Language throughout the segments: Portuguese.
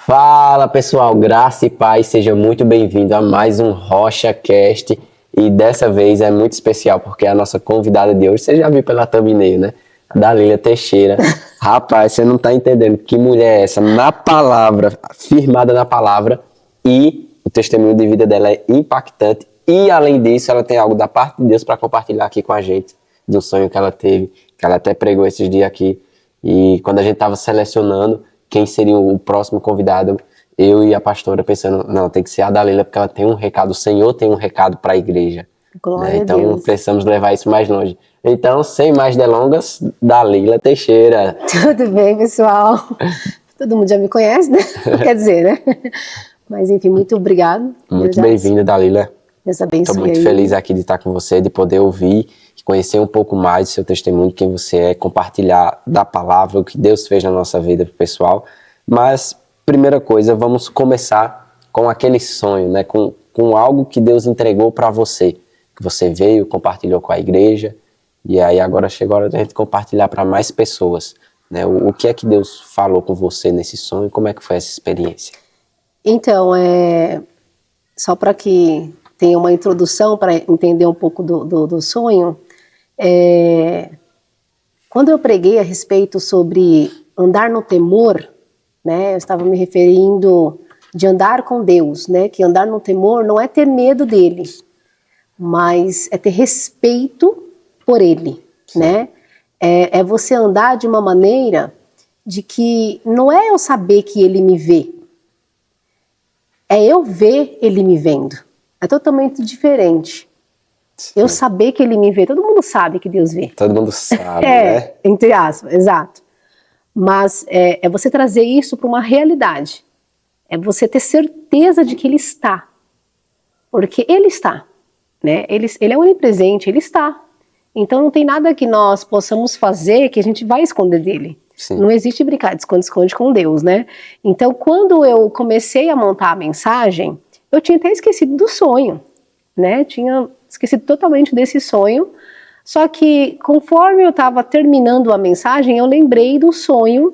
Fala pessoal, graça e paz, seja muito bem-vindo a mais um RochaCast. E dessa vez é muito especial porque a nossa convidada de hoje, você já viu pela thumbnail, né? A Dalila Teixeira. Rapaz, você não tá entendendo que mulher é essa, na palavra, firmada na palavra, e o testemunho de vida dela é impactante. E além disso, ela tem algo da parte de Deus para compartilhar aqui com a gente, do sonho que ela teve, que ela até pregou esses dias aqui. E quando a gente estava selecionando quem seria o próximo convidado, eu e a pastora pensando, não, tem que ser a Dalila, porque ela tem um recado, o Senhor tem um recado para a igreja. Glória Né? a Então Deus. precisamos levar isso mais longe. Então, sem mais delongas, Dalila Teixeira. Tudo bem, pessoal? Todo mundo já me conhece, né? Quer dizer, né? Mas enfim, muito obrigado. Muito bem-vinda, Dalila. Deus abençoe. Estou muito feliz aqui de estar com você, de poder ouvir, conhecer um pouco mais do seu testemunho, quem você é, compartilhar da palavra, o que Deus fez na nossa vida pessoal. Mas, primeira coisa, vamos começar com aquele sonho, né? Com algo que Deus entregou para você, que você veio, compartilhou com a igreja, e aí agora chegou a hora de a gente compartilhar para mais pessoas, né? O que é que Deus falou com você nesse sonho, como é que foi essa experiência? Então, só para que tenha uma introdução para entender um pouco do sonho, quando eu preguei a respeito sobre andar no temor, né, eu estava me referindo de andar com Deus, né, que andar no temor não é ter medo dele, mas é ter respeito por ele, né? É você andar de uma maneira de que não é eu saber que ele me vê, é eu ver ele me vendo. É totalmente diferente. Sim. Eu saber que ele me vê, todo mundo sabe que Deus vê. Todo mundo sabe, né? Entre aspas, exato. Mas é você trazer isso para uma realidade. É você ter certeza de que ele está. Porque ele está, né? Ele é onipresente, ele está. Então não tem nada que nós possamos fazer que a gente vai esconder dele. Sim. Não existe brincar de esconde-esconde com Deus, né? Então quando eu comecei a montar a mensagem, eu tinha até esquecido do sonho, né? Tinha esquecido totalmente desse sonho. Só que conforme eu estava terminando a mensagem, eu lembrei do sonho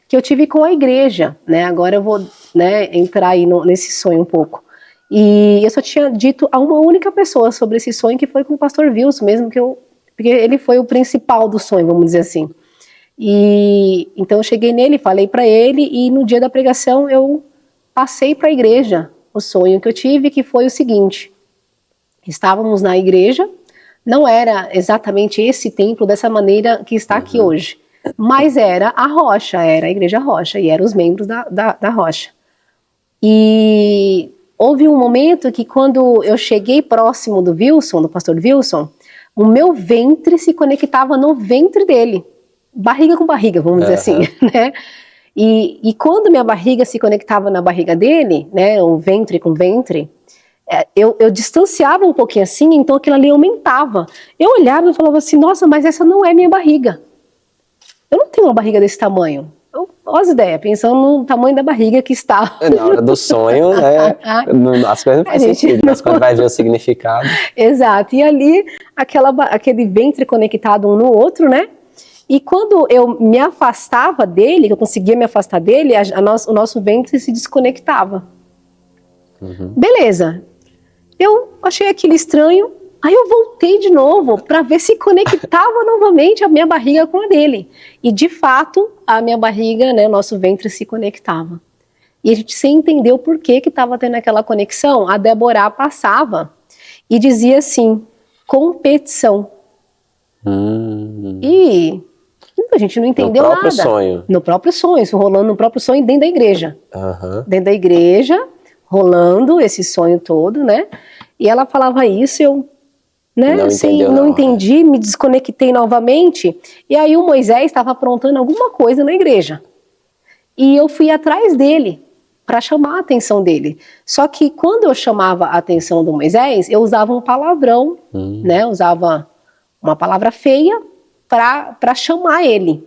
que eu tive com a igreja, né? Agora eu vou, né, entrar aí nesse sonho um pouco. E eu só tinha dito a uma única pessoa sobre esse sonho, que foi com o pastor Wilson mesmo, porque ele foi o principal do sonho, vamos dizer assim. E então eu cheguei nele, falei para ele, e no dia da pregação eu passei para a igreja o sonho que eu tive, que foi o seguinte: estávamos na igreja, não era exatamente esse templo dessa maneira que está aqui hoje, mas era a Rocha, era a igreja Rocha, e eram os membros da Rocha. E houve um momento que quando eu cheguei próximo do Wilson, do pastor Wilson, o meu ventre se conectava no ventre dele, barriga com barriga, vamos dizer assim, né? E quando minha barriga se conectava na barriga dele, né, o ventre com ventre, eu distanciava um pouquinho assim, então aquilo ali aumentava. Eu olhava e falava assim, nossa, mas essa não é minha barriga. Eu não tenho uma barriga desse tamanho. Olha as ideias, pensando no tamanho da barriga que está. Na hora do sonho, né, as coisas não fazem sentido, mas quando vai ver o significado. Exato, e ali aquele ventre conectado um no outro, né? E quando eu me afastava dele, que eu conseguia me afastar dele, o nosso ventre se desconectava. Beleza. Eu achei aquilo estranho, aí eu voltei de novo para ver se conectava novamente a minha barriga com a dele. E de fato, a minha barriga, né, o nosso ventre se conectava. E a gente sem entender o porquê que estava tendo aquela conexão, a Débora passava e dizia assim, competição. E a gente não entendeu nada. No próprio sonho. No próprio sonho, isso rolando no próprio sonho dentro da igreja. Dentro da igreja, rolando esse sonho todo, né? E ela falava isso, eu, né, não entendi, me desconectei novamente. E aí o Moisés estava aprontando alguma coisa na igreja. E eu fui atrás dele para chamar a atenção dele. Só que quando eu chamava a atenção do Moisés, eu usava um palavrão, né? Usava uma palavra feia para chamar ele.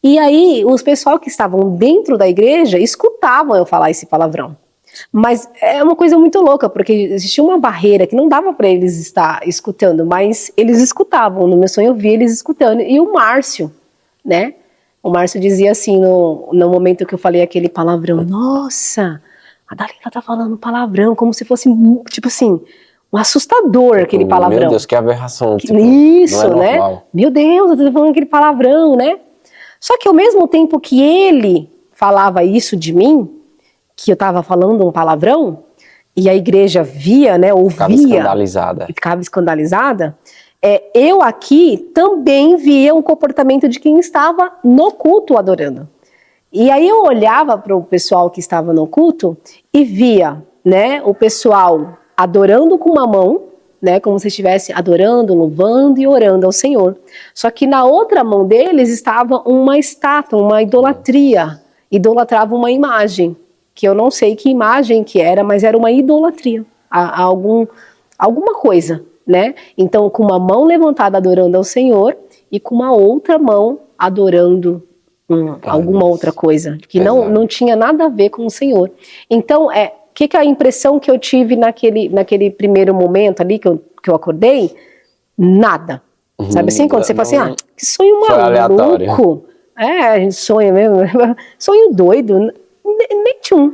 E aí os pessoal que estavam dentro da igreja escutavam eu falar esse palavrão. Mas é uma coisa muito louca, porque existia uma barreira que não dava para eles estar escutando, mas eles escutavam. No meu sonho eu vi eles escutando. E o Márcio, né, O Márcio dizia assim, no momento que eu falei aquele palavrão, nossa, a Dalila tá falando palavrão, como se fosse, tipo assim, um assustador aquele palavrão. Meu Deus, que aberração, tipo, isso, não é normal. né? Meu Deus, eu tô falando aquele palavrão, né? Só que ao mesmo tempo que ele falava isso de mim, que eu tava falando um palavrão, e a igreja via, né, ouvia, ficava escandalizada. e ficava escandalizada, eu aqui também via um comportamento de quem estava no culto adorando. E aí eu olhava para o pessoal que estava no culto e via, né, o pessoal adorando com uma mão, né, como se estivesse adorando, louvando e orando ao Senhor. Só que na outra mão deles estava uma estátua, uma idolatria. Idolatrava uma imagem, que eu não sei que imagem que era, mas era uma idolatria, alguma coisa, né? Então, com uma mão levantada adorando ao Senhor e com uma outra mão adorando alguma outra coisa, que não tinha nada a ver com o Senhor. Então, que a impressão que eu tive naquele primeiro momento ali que eu acordei? Nada. Sabe assim? Quando você fala assim, que sonho maluco. A gente sonha mesmo. Sonho doido. Nem tchum.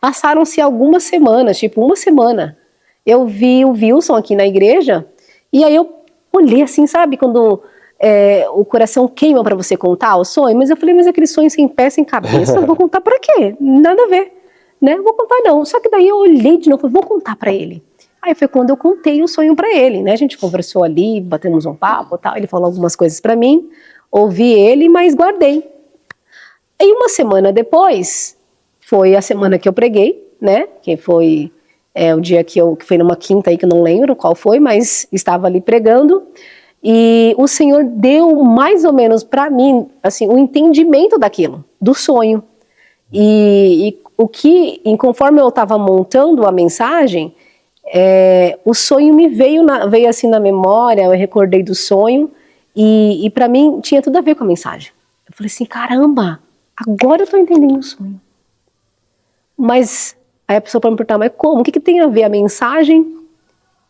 Passaram-se algumas semanas, tipo uma semana. Eu vi o Wilson aqui na igreja e aí eu olhei assim, sabe? Quando o coração queima pra você contar o sonho. Mas eu falei, mas aquele sonho sem pé, sem cabeça, eu vou contar pra quê? Nada a ver. Né? Vou contar não. Só que daí eu olhei de novo, vou contar pra ele. Aí foi quando eu contei o sonho pra ele, né? A gente conversou ali, batemos um papo e tal, ele falou algumas coisas pra mim, ouvi ele, mas guardei. E uma semana depois, foi a semana que eu preguei, né? Que foi o dia que foi numa quinta aí que eu não lembro qual foi, mas estava ali pregando. E o Senhor deu mais ou menos pra mim, assim, um entendimento daquilo, do sonho. E conforme eu estava montando a mensagem, o sonho me veio assim na memória, eu recordei do sonho, e para mim tinha tudo a ver com a mensagem. Eu falei assim, caramba, agora eu estou entendendo o sonho. Mas aí a pessoa pode me perguntar, mas como? O que tem a ver a mensagem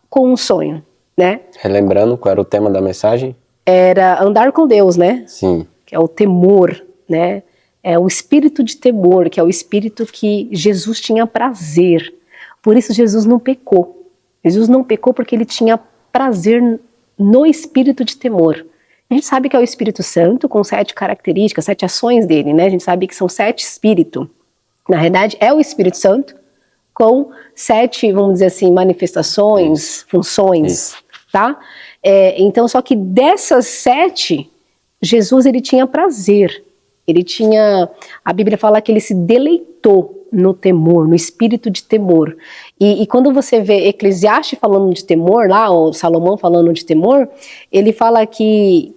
com o sonho, né? Relembrando, qual era o tema da mensagem? Era andar com Deus, né? Sim. Que é o temor, né? É o espírito de temor, que é o espírito que Jesus tinha prazer. Por isso Jesus não pecou. Jesus não pecou porque ele tinha prazer no espírito de temor. A gente sabe que é o Espírito Santo com 7 características, 7 ações dele, né? A gente sabe que são 7 espíritos. Na verdade, é o Espírito Santo com 7, vamos dizer assim, manifestações, funções, tá? Então, só que dessas 7, Jesus ele tinha prazer. A Bíblia fala que ele se deleitou no temor, no espírito de temor. E quando você vê Eclesiastes falando de temor, lá, ou Salomão falando de temor, ele fala que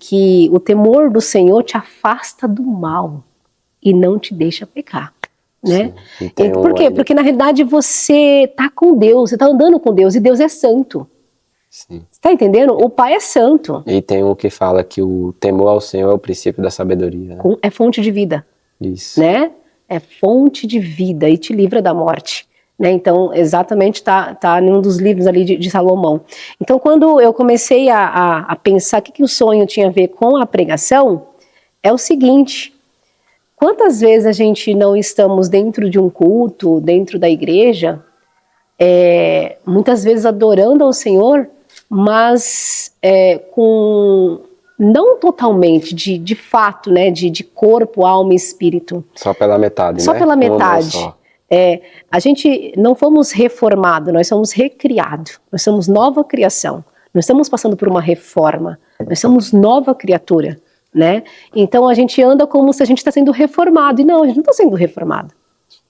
o temor do Senhor te afasta do mal e não te deixa pecar. Né? Por quê? Porque na realidade você está com Deus, você está andando com Deus, e Deus é santo. Sim. Você tá entendendo? O Pai é santo. E tem um que fala que o temor ao Senhor é o princípio da sabedoria. Né? É fonte de vida. Isso. Né? É fonte de vida e te livra da morte. Né? Então, exatamente tá em um dos livros ali de Salomão. Então, quando eu comecei a pensar o que o sonho tinha a ver com a pregação, é o seguinte: quantas vezes a gente não estamos dentro de um culto, dentro da igreja, muitas vezes adorando ao Senhor, mas não totalmente, de fato, né, de corpo, alma e espírito. Só pela metade, só né? Pela metade. A gente não fomos reformados, nós somos recriados, nós somos nova criação, nós estamos passando por uma reforma, nós somos nova criatura, né? Então a gente anda como se a gente está sendo reformado, e não, a gente não está sendo reformado.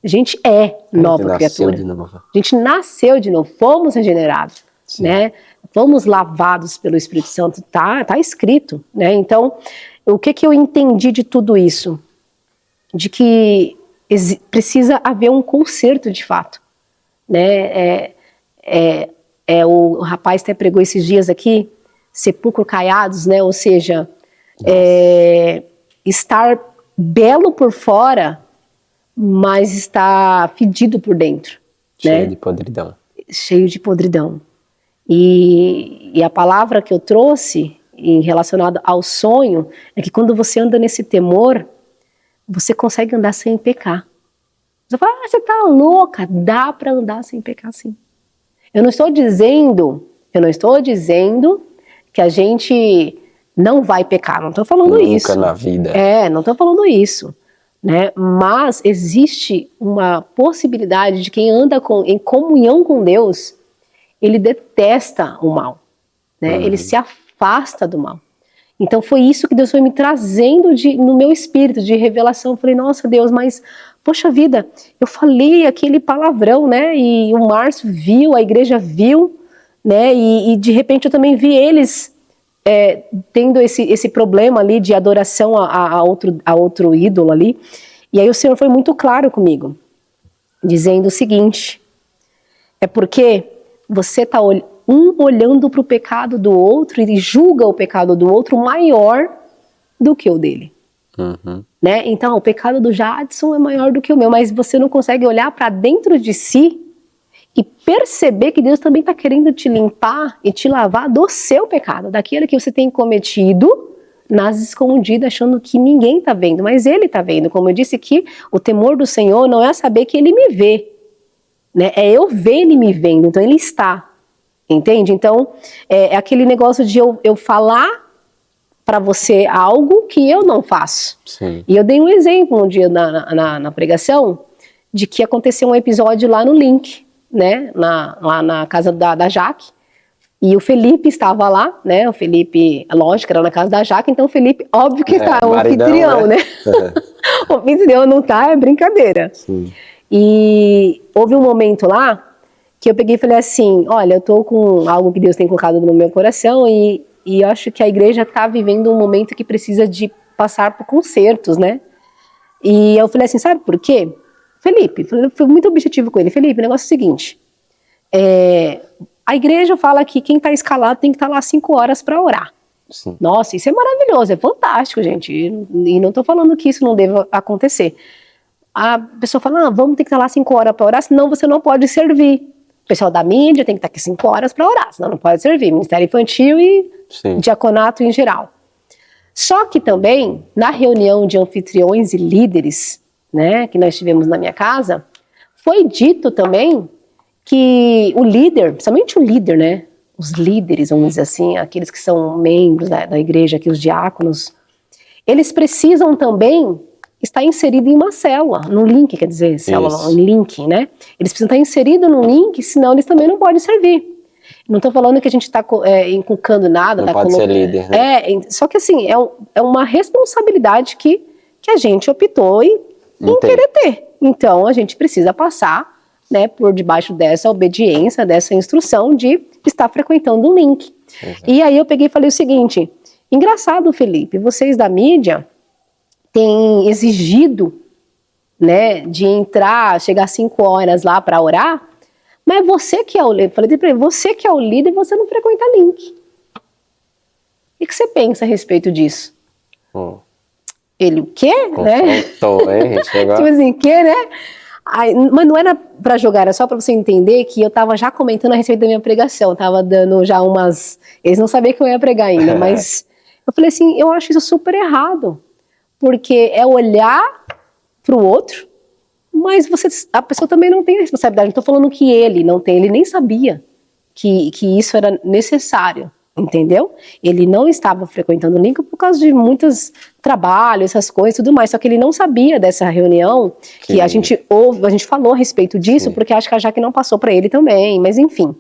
A gente é nova criatura. A gente nasceu de novo, fomos regenerados, né? Fomos lavados pelo Espírito Santo, tá escrito, né? Então, o que eu entendi de tudo isso? De que precisa haver um conserto de fato, né? O rapaz até pregou esses dias aqui, sepulcro caiados, né? Ou seja, estar belo por fora, mas está fedido por dentro. Cheio de podridão. Cheio de podridão. E a palavra que eu trouxe, relacionado ao sonho, é que quando você anda nesse temor, você consegue andar sem pecar. Você fala, você tá louca? Dá para andar sem pecar, sim. Eu não estou dizendo que a gente não vai pecar, não estou falando isso. Nunca na vida. Não estou falando isso, né? Mas existe uma possibilidade de quem anda em comunhão com Deus, ele detesta o mal, né? Ele se afasta do mal. Então foi isso que Deus foi me trazendo no meu espírito, de revelação. Eu falei, nossa Deus, mas poxa vida, eu falei aquele palavrão, né? E o Márcio viu, a igreja viu, né? E de repente eu também vi eles tendo esse problema ali de adoração a outro ídolo ali. E aí o Senhor foi muito claro comigo, dizendo o seguinte, é porque você está olhando para o pecado do outro e julga o pecado do outro maior do que o dele. Né? Então, o pecado do Jadson é maior do que o meu, mas você não consegue olhar para dentro de si e perceber que Deus também está querendo te limpar e te lavar do seu pecado, daquilo que você tem cometido nas escondidas, achando que ninguém está vendo, mas Ele está vendo. Como eu disse, que o temor do Senhor não é saber que Ele me vê, né? É eu ver Ele me vendo, então Ele está, entende? Então, é aquele negócio de eu falar para você algo que eu não faço. Sim. E eu dei um exemplo um dia na pregação de que aconteceu um episódio lá no Link, né, lá na casa da Jaque, e o Felipe estava lá, né, o Felipe, lógico, era na casa da Jaque, então o Felipe, óbvio que está, o anfitrião, né? O anfitrião não tá, é brincadeira. Sim. E houve um momento lá que eu peguei e falei assim, olha, eu tô com algo que Deus tem colocado no meu coração e eu acho que a igreja está vivendo um momento que precisa de passar por concertos, né? E eu falei assim, sabe por quê? Felipe, fui muito objetivo com ele. Felipe, o negócio é o seguinte, a igreja fala que quem está escalado tem que estar lá 5 horas para orar. Sim. Nossa, isso é maravilhoso, é fantástico, gente. E não estou falando que isso não deva acontecer. A pessoa fala, vamos ter que estar lá 5 horas para orar, senão você não pode servir. O pessoal da mídia tem que estar aqui 5 horas para orar, senão não pode servir. Ministério infantil e diaconato em geral. Só que também, na reunião de anfitriões e líderes, né, que nós tivemos na minha casa, foi dito também que o líder, principalmente o líder, né, os líderes, vamos dizer assim, aqueles que são membros da igreja, aqui os diáconos, eles precisam também estar inseridos em uma célula, no link, quer dizer, célula, em link, né, eles precisam estar inseridos no link, senão eles também não podem servir. Não estou falando que a gente está inculcando nada. Não pode ser líder, né? Só que assim, é uma responsabilidade que a gente optou em querer ter. Então, a gente precisa passar, né, por debaixo dessa obediência, dessa instrução de estar frequentando o link. E aí eu peguei e falei o seguinte, engraçado, Felipe, vocês da mídia têm exigido, né, de chegar 5 horas lá para orar, mas você que é o líder, falei para ele, você que é o líder, você não frequenta link. O que você pensa a respeito disso? Ele, o quê? Confrontou, né? Tipo assim, o quê, né? Aí, mas não era para jogar, era só para você entender que eu tava já comentando a respeito da minha pregação, tava dando já umas... Eles não sabiam que eu ia pregar ainda, mas eu falei assim, eu acho isso super errado, porque é olhar pro outro, mas a pessoa também não tem a responsabilidade. Não tô falando que ele não tem, ele nem sabia que isso era necessário, entendeu? Ele não estava frequentando o link por causa de muitos trabalhos, essas coisas e tudo mais, só que ele não sabia dessa reunião, que a gente falou a respeito disso, porque acho que a Jaque não passou para ele também, mas enfim.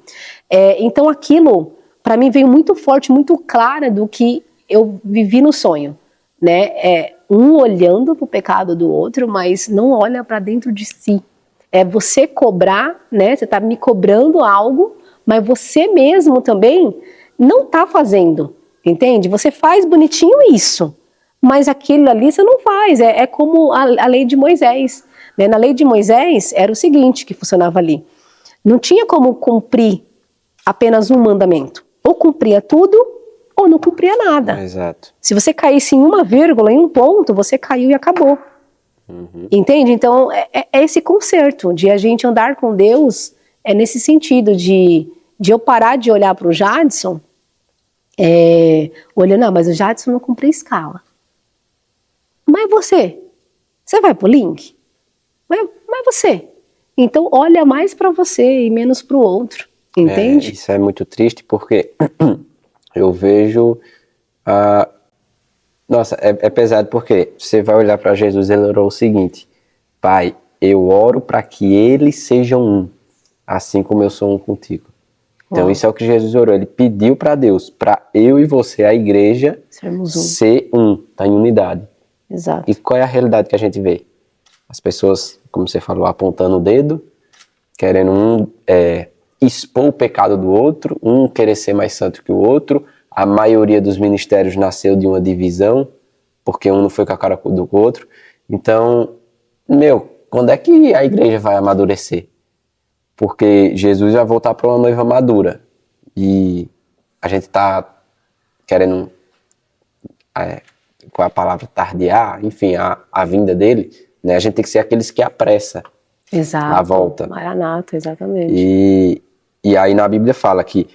Então aquilo, para mim, veio muito forte, muito clara do que eu vivi no sonho, né? Um olhando para o pecado do outro, mas não olha para dentro de si. É você cobrar, né? Você está me cobrando algo, mas você mesmo também não está fazendo, entende? Você faz bonitinho isso, mas aquilo ali você não faz. É como a lei de Moisés, né? Na lei de Moisés era o seguinte que funcionava ali. Não tinha como cumprir apenas um mandamento. Ou cumpria tudo, ou não cumpria nada. Exato. Se você caísse em uma vírgula, em um ponto, você caiu e acabou. Entende? Então, é esse conserto de a gente andar com Deus, nesse sentido de eu parar de olhar para o Jadson olhando, mas o Jadson não cumpriu escala. Mas você vai pro link? Mas você. Então olha mais para você e menos para o outro, entende? Isso é muito triste porque eu vejo... Nossa, é pesado porque você vai olhar para Jesus, ele orou o seguinte: Pai, eu oro para que eles sejam um, assim como eu sou um contigo. Então isso é o que Jesus orou, ele pediu para Deus, para eu e você, a igreja, ser um, tá em unidade. Exato. E qual é a realidade que a gente vê? As pessoas, como você falou, apontando o dedo, querendo expor o pecado do outro, um querer ser mais santo que o outro. A maioria dos ministérios nasceu de uma divisão, porque um não foi com a cara do outro. Então, quando é que a igreja vai amadurecer? Porque Jesus vai voltar para uma noiva madura. E a gente está querendo, com a palavra tardiar, enfim, a vinda dele, né? A gente tem que ser aqueles que apressa a volta. Maranata, exatamente. E aí na Bíblia fala que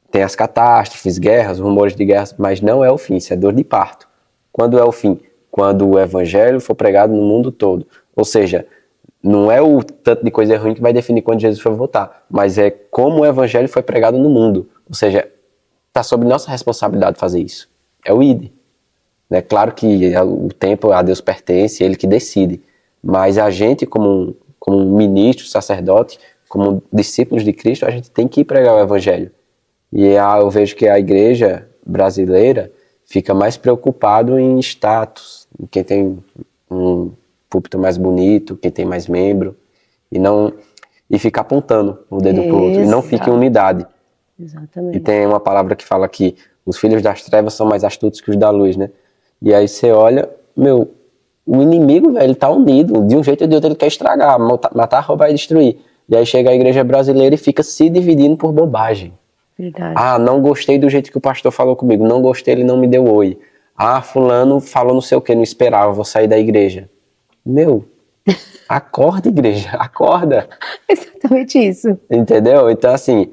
tem as catástrofes, guerras, rumores de guerras, mas não é o fim, isso é dor de parto. Quando é o fim? Quando o evangelho for pregado no mundo todo. Ou seja, não é o tanto de coisa ruim que vai definir quando Jesus for voltar, mas é como o evangelho foi pregado no mundo. Ou seja, está sob nossa responsabilidade fazer isso. É o ID. É claro que o tempo a Deus pertence, Ele que decide. Mas a gente, como ministro, sacerdote, como discípulos de Cristo, a gente tem que pregar o evangelho. E eu vejo que a igreja brasileira fica mais preocupado em status, em quem tem um púlpito mais bonito, quem tem mais membro, e fica apontando o dedo pro outro, e não fica em unidade. Exatamente. E tem uma palavra que fala que os filhos das trevas são mais astutos que os da luz, né? E aí você olha, o inimigo, velho, ele tá unido, de um jeito ou de outro ele quer estragar, matar, roubar e destruir. E aí chega a igreja brasileira e fica se dividindo por bobagem. Verdade. Não gostei do jeito que o pastor falou comigo, não gostei, ele não me deu oi. Fulano falou não sei o que, não esperava, vou sair da igreja. Acorda, igreja, acorda. Exatamente isso. Entendeu? Então, assim,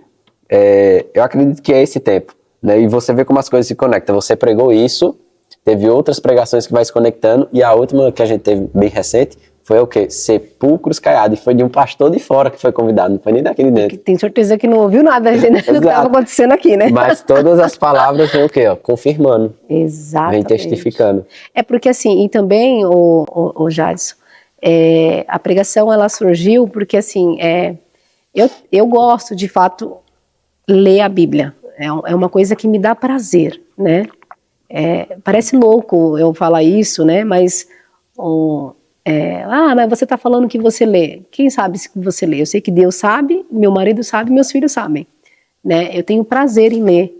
eu acredito que é esse tempo, né? E você vê como as coisas se conectam. Você pregou isso, teve outras pregações que vai se conectando, e a última que a gente teve bem recente foi o quê? Sepulcros Caiados. E foi de um pastor de fora que foi convidado, não foi nem daqui de dentro. Tem certeza que não ouviu nada né, do que estava acontecendo aqui, né? Mas todas as palavras vêm o quê? Confirmando. Exatamente. Vem testificando. É porque assim, e também, o Jadson, a pregação ela surgiu porque assim, eu gosto de fato ler a Bíblia. É uma coisa que me dá prazer, né? Parece louco eu falar isso, né? Mas mas você está falando que você lê. Quem sabe se você lê? Eu sei que Deus sabe, meu marido sabe, meus filhos sabem, né? Eu tenho prazer em ler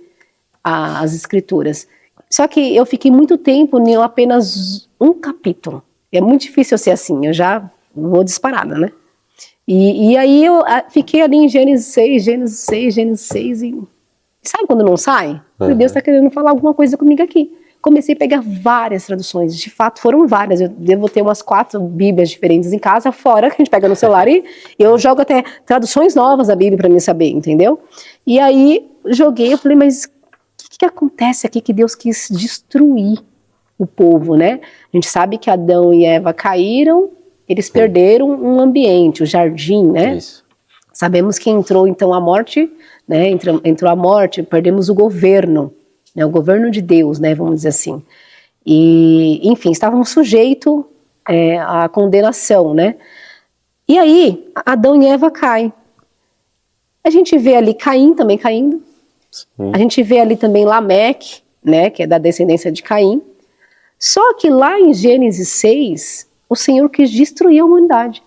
as escrituras. Só que eu fiquei muito tempo em apenas um capítulo. É muito difícil eu ser assim, eu já vou disparada, né? E aí eu fiquei ali em Gênesis 6, e sabe quando não sai? Uhum. Deus está querendo falar alguma coisa comigo aqui. Comecei a pegar várias traduções, de fato foram várias, eu devo ter umas 4 bíblias diferentes em casa, fora que a gente pega no celular e eu jogo até traduções novas da Bíblia para mim saber, entendeu? E aí joguei, eu falei, mas o que acontece aqui que Deus quis destruir o povo, né? A gente sabe que Adão e Eva caíram, eles perderam um ambiente, o jardim, né? Isso. Sabemos que entrou então a morte, né? Entrou a morte, perdemos o governo, né, o governo de Deus, né, vamos dizer assim. E, enfim, estávamos sujeitos à condenação, né. E aí, Adão e Eva caem. A gente vê ali Caim também caindo. Sim. A gente vê ali também Lameque, né, que é da descendência de Caim. Só que lá em Gênesis 6, o Senhor quis destruir a humanidade.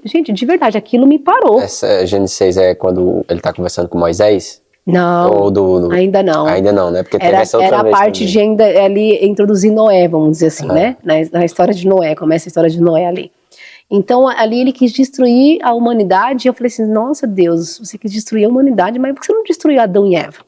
Gente, de verdade, aquilo me parou. Essa Gênesis 6 é quando ele está conversando com Moisés? Não, ainda não. Ainda não, né? Porque era a parte também. De ainda ali introduzir Noé, vamos dizer assim, né? Na história de Noé, começa a história de Noé ali. Então, ali ele quis destruir a humanidade, e eu falei assim, nossa Deus, você quis destruir a humanidade, mas por que você não destruiu Adão e Eva?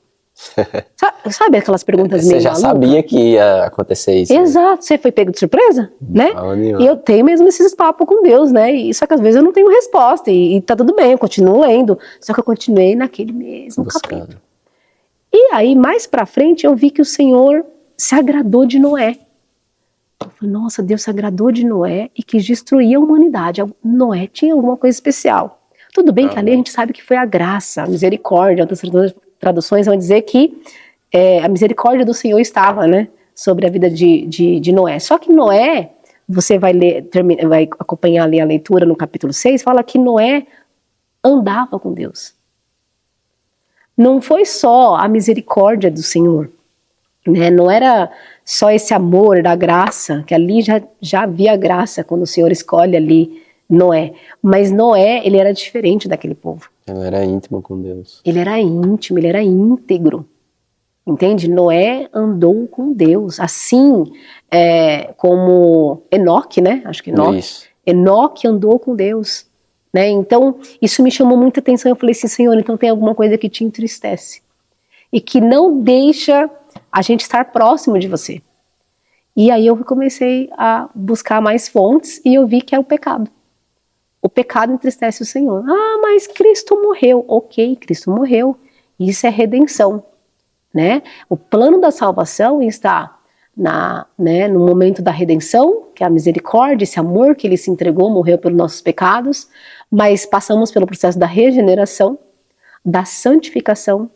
Sabe aquelas perguntas meio malucas? Você já sabia que ia acontecer isso. Exato, né? Você foi pego de surpresa, né? E eu tenho mesmo esses papos com Deus, né? E só que às vezes eu não tenho resposta, e tá tudo bem, eu continuo lendo, só que eu continuei naquele mesmo capítulo. E aí, mais pra frente, eu vi que o Senhor se agradou de Noé. Eu falei, nossa, Deus se agradou de Noé e quis destruir a humanidade. Noé tinha alguma coisa especial. Tudo bem que ali a gente sabe que foi a graça, a misericórdia. Outras traduções vão dizer que a misericórdia do Senhor estava, né, sobre a vida de Noé. Só que Noé, você vai ler, vai acompanhar ali a leitura no capítulo 6, fala que Noé andava com Deus. Não foi só a misericórdia do Senhor, né? Não era só esse amor da graça, que ali já havia graça quando o Senhor escolhe ali Noé. Mas Noé, ele era diferente daquele povo. Ele era íntimo com Deus. Ele era íntimo, ele era íntegro. Entende? Noé andou com Deus. Assim como Enoque, né? Acho que Enoque. Isso. Enoque andou com Deus. Né? Então, isso me chamou muita atenção. Eu falei assim, Senhor, então tem alguma coisa que te entristece. E que não deixa a gente estar próximo de você. E aí eu comecei a buscar mais fontes e eu vi que é o pecado. O pecado entristece o Senhor. Ah, mas Cristo morreu. Ok, Cristo morreu. Isso é redenção. Né? O plano da salvação está no momento da redenção, que é a misericórdia, esse amor que ele se entregou, morreu pelos nossos pecados, mas passamos pelo processo da regeneração, da santificação,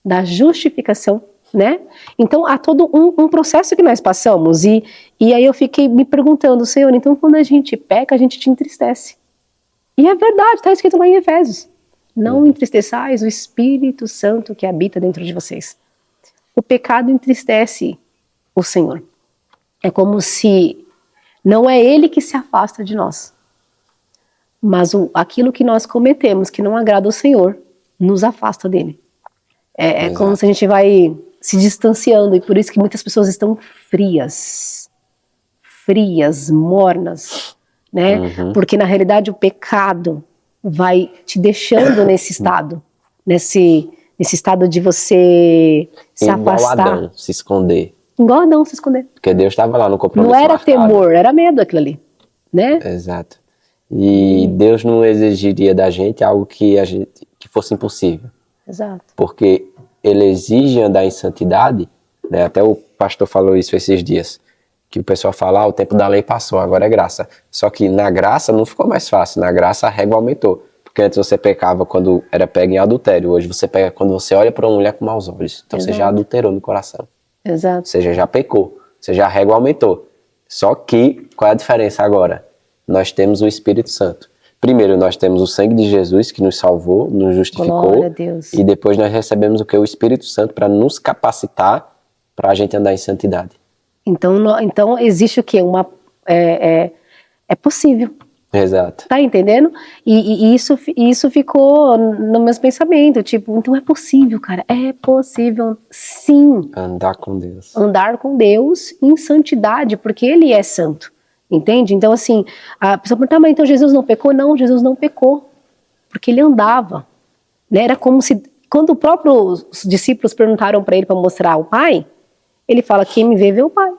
da justificação, né? Então há todo um processo que nós passamos, e aí eu fiquei me perguntando, Senhor, então quando a gente peca, a gente te entristece. E é verdade, está escrito lá em Efésios, não entristeçais o Espírito Santo que habita dentro de vocês. O pecado entristece o Senhor. É como se não é Ele que se afasta de nós, mas aquilo que nós cometemos que não agrada ao Senhor nos afasta dele. É como se a gente vai se distanciando, e por isso que muitas pessoas estão frias, mornas, né? Porque na realidade o pecado vai te deixando nesse estado, nesse estado de você se afastar. Igual Adão, se esconder. Igual Adão se esconder. Porque Deus estava lá no compromisso Não era marcado. temor, era medo aquilo ali, né? Exato. E Deus não exigiria da gente algo que fosse impossível. Exato. Porque Ele exige andar em santidade, né? Até o pastor falou isso esses dias, que o pessoal fala, o tempo da lei passou, agora é graça. Só que na graça não ficou mais fácil, na graça a régua aumentou. Porque antes você pecava quando era pego em adultério, hoje você pega quando você olha para uma mulher com maus olhos. Então você já adulterou no coração. Exato. Ou seja, já pecou, ou seja, a régua aumentou. Só que, qual é a diferença agora? Nós temos o Espírito Santo. Primeiro, nós temos o sangue de Jesus que nos salvou, nos justificou. Glória a Deus. E depois nós recebemos o que? O Espírito Santo para nos capacitar para a gente andar em santidade. Então existe o quê? É possível. Exato. Tá entendendo? E isso ficou no meu pensamento, tipo, então é possível, cara, é possível sim. Andar com Deus. Andar com Deus em santidade, porque Ele é santo, entende? Então assim, a pessoa pergunta, mas então Jesus não pecou? Não, Jesus não pecou, porque Ele andava, né? Era como se, quando os próprios discípulos perguntaram para Ele para mostrar o Pai, Ele fala, quem me vê, vê o Pai.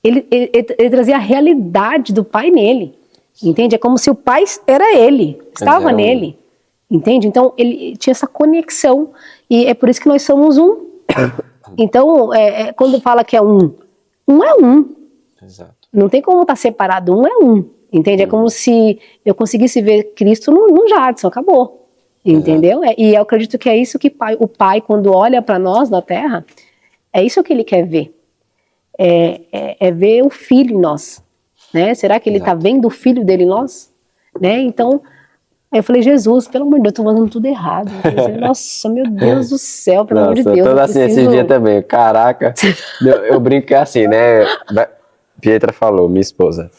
Ele trazia a realidade do Pai nele. Entende? É como se o Pai era ele, estava nele. Entende? Então, ele tinha essa conexão. E é por isso que nós somos um. Então, quando fala que é um é um. Exato. Não tem como estar separado, um é um. Entende? É como se eu conseguisse ver Cristo no Jadson, acabou. Entendeu? E eu acredito que é isso que o Pai, quando olha para nós na Terra, é isso que Ele quer ver. É ver o Filho em nós. Né? Será que Ele está vendo o Filho dele em nós? Né? Então, aí eu falei, Jesus, pelo amor de Deus, eu tô fazendo tudo errado. Eu falei, nossa, meu Deus do céu, pelo amor de Deus. Toda assim esse dia também, caraca. Eu brinco que é assim, né? Pietra falou, minha esposa.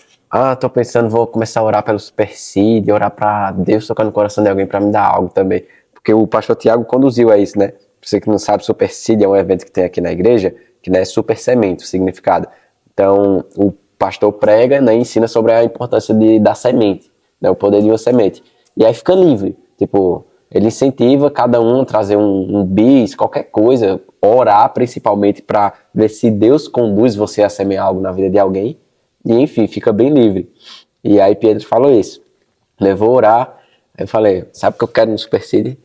Tô pensando, vou começar a orar pelo Superseed, orar para Deus tocar no coração de alguém para me dar algo também. Porque o pastor Tiago conduziu a isso, né? Pra você que não sabe, Superseed é um evento que tem aqui na igreja, que é super semente, o significado. Então, o pastor prega, né, ensina sobre a importância da semente, né, o poder de uma semente. E aí fica livre. Tipo, ele incentiva cada um a trazer um bis, qualquer coisa, orar principalmente para ver se Deus conduz você a semear algo na vida de alguém. E enfim, fica bem livre. E aí Pedro falou isso. Eu vou orar. Aí eu falei, sabe o que eu quero no Superseed?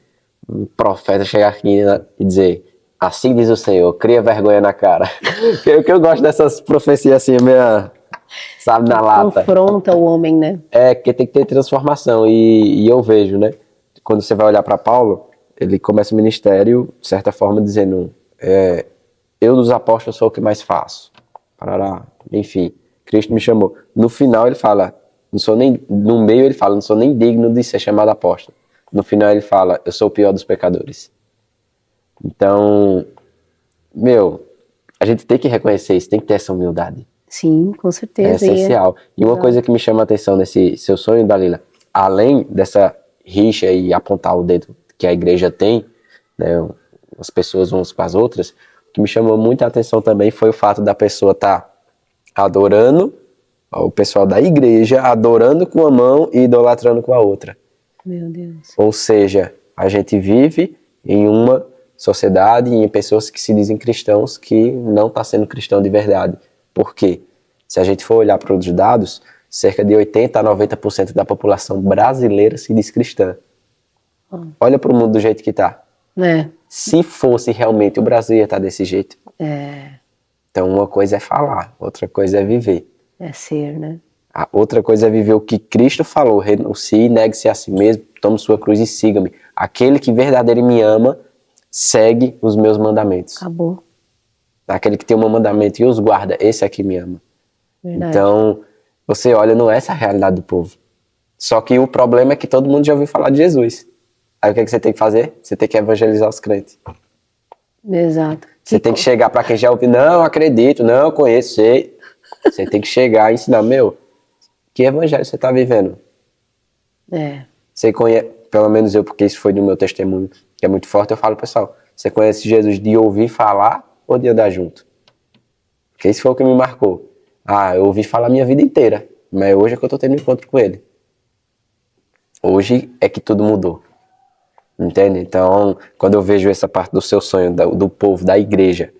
Um profeta chegar aqui e dizer, Assim diz o Senhor, cria vergonha na cara. Que eu gosto dessas profecias assim, meia, sabe, na lata. Confronta o homem, né? É, porque tem que ter transformação. E eu vejo, né? Quando você vai olhar para Paulo, ele começa o ministério, de certa forma, dizendo: eu dos apóstolos sou o que mais faço. Parará. Enfim, Cristo me chamou. No final ele fala, no meio ele fala, não sou nem digno de ser chamado apóstolo. No final ele fala, eu sou o pior dos pecadores. Então, a gente tem que reconhecer isso, tem que ter essa humildade. Sim, com certeza. É essencial. E uma coisa que me chama a atenção nesse seu sonho, Dalila, além dessa rixa e apontar o dedo que a igreja tem, né, as pessoas umas com as outras, o que me chamou muita atenção também foi o fato da pessoa estar adorando, o pessoal da igreja adorando com uma mão e idolatrando com a outra. Meu Deus. Ou seja, a gente vive em uma sociedade e em pessoas que se dizem cristãos que não está sendo cristão de verdade. Por quê? Se a gente for olhar para os dados, cerca de 80% a 90% da população brasileira se diz cristã. Olha para o mundo do jeito que está. Se fosse realmente o Brasil ia estar desse jeito. Então uma coisa é falar, outra coisa é viver. É ser, né? A outra coisa é viver o que Cristo falou, renuncie, negue-se a si mesmo, tome sua cruz e siga-me. Aquele que verdadeiramente me ama, segue os meus mandamentos. Acabou. Aquele que tem um mandamento e os guarda, esse aqui me ama. Verdade. Então, você olha, não é essa a realidade do povo. Só que o problema é que todo mundo já ouviu falar de Jesus. Aí o que você tem que fazer? Você tem que evangelizar os crentes. Exato. Você tem que chegar para quem já ouviu, não acredito, não conheço, sei. Você tem que chegar e ensinar, que evangelho você está vivendo? Você conhece, pelo menos eu, porque isso foi no meu testemunho, que é muito forte, eu falo, pessoal, você conhece Jesus de ouvir falar ou de andar junto? Porque isso foi o que me marcou. Eu ouvi falar a minha vida inteira, mas hoje é que eu estou tendo um encontro com ele. Hoje é que tudo mudou. Entende? Então, quando eu vejo essa parte do seu sonho, do povo, da igreja,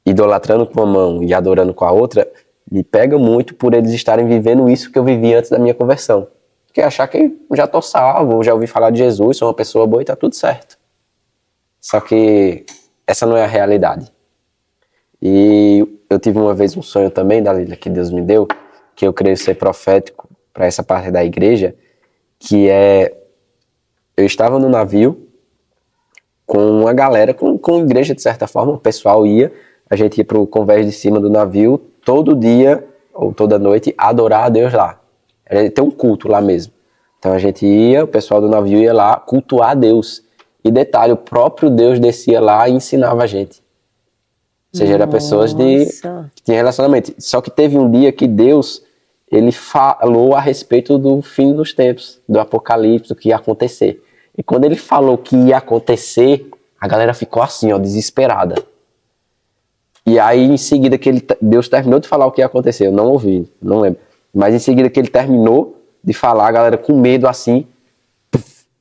idolatrando com uma mão e adorando com a outra, me pega muito por eles estarem vivendo isso que eu vivi antes da minha conversão. Porque achar que já estou salvo, já ouvi falar de Jesus, sou uma pessoa boa e está tudo certo. Só que essa não é a realidade. E eu tive uma vez um sonho também, Dalila, que Deus me deu, que eu creio ser profético para essa parte da igreja, que é, eu estava no navio com uma galera, com igreja de certa forma, o pessoal ia, a gente ia para o convés de cima do navio, todo dia ou toda noite, adorar a Deus lá. Tem um culto lá mesmo. Então a gente ia, o pessoal do navio ia lá cultuar a Deus. E detalhe, o próprio Deus descia lá e ensinava a gente. Ou seja, eram pessoas que tinham relacionamento. Só que teve um dia que Deus, ele falou a respeito do fim dos tempos, do apocalipse, do que ia acontecer. E quando ele falou que ia acontecer, a galera ficou assim, ó, desesperada. E aí, em seguida, que Deus terminou de falar o que ia acontecer, eu não ouvi, não lembro. Mas em seguida que ele terminou de falar, a galera com medo assim,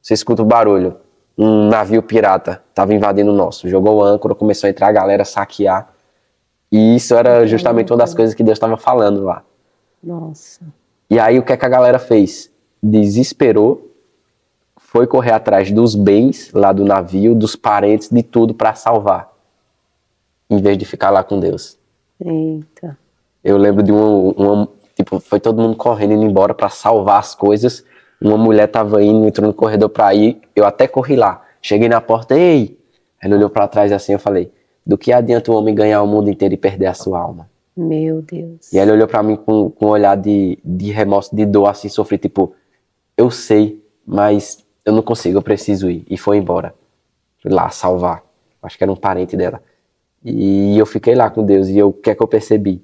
você escuta o barulho. Um navio pirata estava invadindo o nosso. Jogou o âncora, começou a entrar a galera, saquear. E isso era justamente uma das coisas que Deus estava falando lá. Nossa. E aí o que é que a galera fez? Desesperou, foi correr atrás dos bens lá do navio, dos parentes, de tudo para salvar. Em vez de ficar lá com Deus. Eita. Eu lembro de tipo, foi todo mundo correndo, indo embora para salvar as coisas. Uma mulher tava entrou no corredor para ir, eu até corri lá. Cheguei na porta, ei! Ele olhou para trás assim, eu falei, do que adianta o homem ganhar o mundo inteiro e perder a sua alma? Meu Deus. E ele olhou para mim com um olhar de remorso, de dor, assim, sofri, tipo, eu sei, mas eu não consigo, eu preciso ir. E foi embora. Fui lá salvar. Acho que era um parente dela. E eu fiquei lá com Deus, e o que é que eu percebi?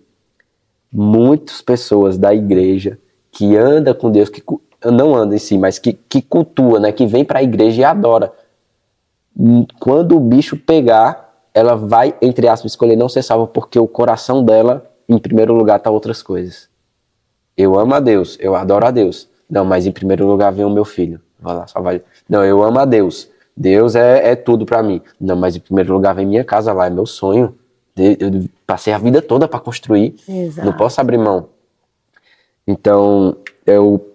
Muitas pessoas da igreja que andam com Deus, que não andam em si, mas que cultua, né? Que vem para a igreja e adora. Quando o bicho pegar, ela vai, entre aspas, escolher não ser salva, porque o coração dela, em primeiro lugar, tá outras coisas. Eu amo a Deus, eu adoro a Deus. Não, mas em primeiro lugar vem o meu filho. Vai lá, salvar. Não, eu amo a Deus. Deus é tudo para mim. Não, mas em primeiro lugar vem minha casa lá, é meu sonho. Eu passei a vida toda para construir. Exato. Não posso abrir mão. Então,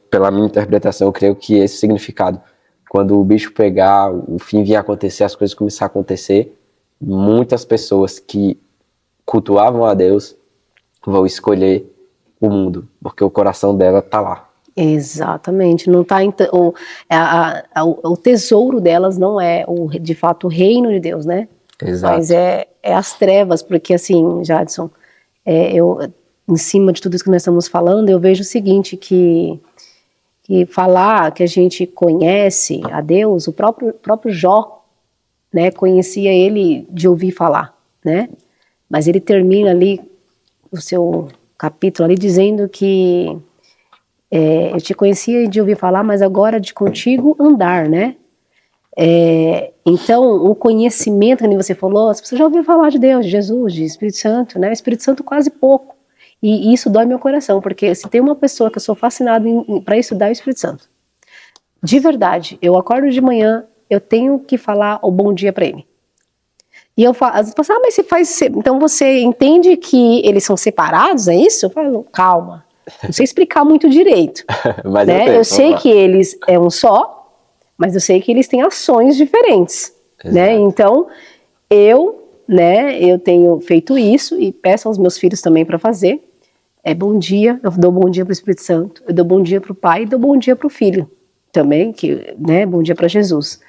pela minha interpretação, eu creio que esse significado, quando o bicho pegar, o fim vier acontecer, as coisas começarem a acontecer, muitas pessoas que cultuavam a Deus vão escolher o mundo, porque o coração dela tá lá. Exatamente, não tá o tesouro delas não é de fato o reino de Deus, né? Exato. Mas é as trevas, porque assim, Jadson, em cima de tudo isso que nós estamos falando, eu vejo o seguinte, que falar que a gente conhece a Deus, o próprio Jó, né, conhecia ele de ouvir falar, né? Mas ele termina ali o seu capítulo ali dizendo que eu te conhecia de ouvir falar, mas agora de contigo andar, né? Então, o conhecimento, como você falou, as pessoas já ouviram falar de Deus, de Jesus, de Espírito Santo, né? Espírito Santo quase pouco. E isso dói meu coração, porque se tem uma pessoa que eu sou fascinada para estudar é o Espírito Santo. De verdade, eu acordo de manhã, eu tenho que falar o bom dia para ele. E eu falo, às vezes, mas você faz. Então você entende que eles são separados, é isso? Eu falo, calma. Não sei explicar muito direito. Mas né? Eu sei que eles é um só, mas eu sei que eles têm ações diferentes. Né? Então, eu tenho feito isso e peço aos meus filhos também para fazer. Bom dia, eu dou bom dia para o Espírito Santo, eu dou bom dia para o Pai e dou bom dia para o Filho também, né? Bom dia para Jesus.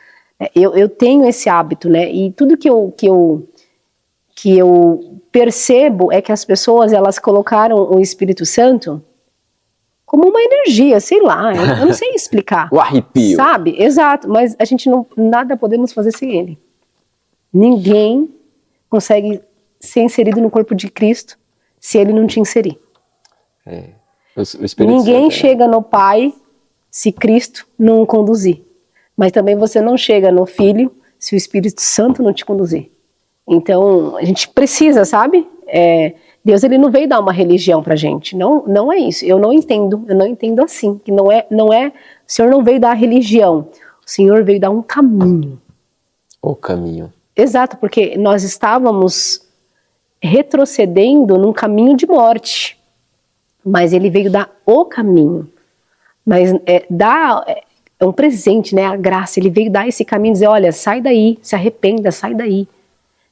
Eu tenho esse hábito, né? E tudo que eu percebo é que as pessoas, elas colocaram o Espírito Santo como uma energia, sei lá, eu não sei explicar. O arrepio. Sabe? Exato, mas a gente nada podemos fazer sem ele. Ninguém consegue ser inserido no corpo de Cristo se ele não te inserir. Ninguém chega no Pai se Cristo não o conduzir. Mas também você não chega no Filho se o Espírito Santo não te conduzir. Então, a gente precisa, sabe? Deus, ele não veio dar uma religião pra gente. Não é isso. Eu não entendo assim. Que não é, o Senhor não veio dar religião. O Senhor veio dar um caminho. O caminho. Exato, porque nós estávamos retrocedendo num caminho de morte. Mas ele veio dar o caminho. Mas é um presente, né? A graça. Ele veio dar esse caminho, dizer, olha, sai daí, se arrependa, sai daí.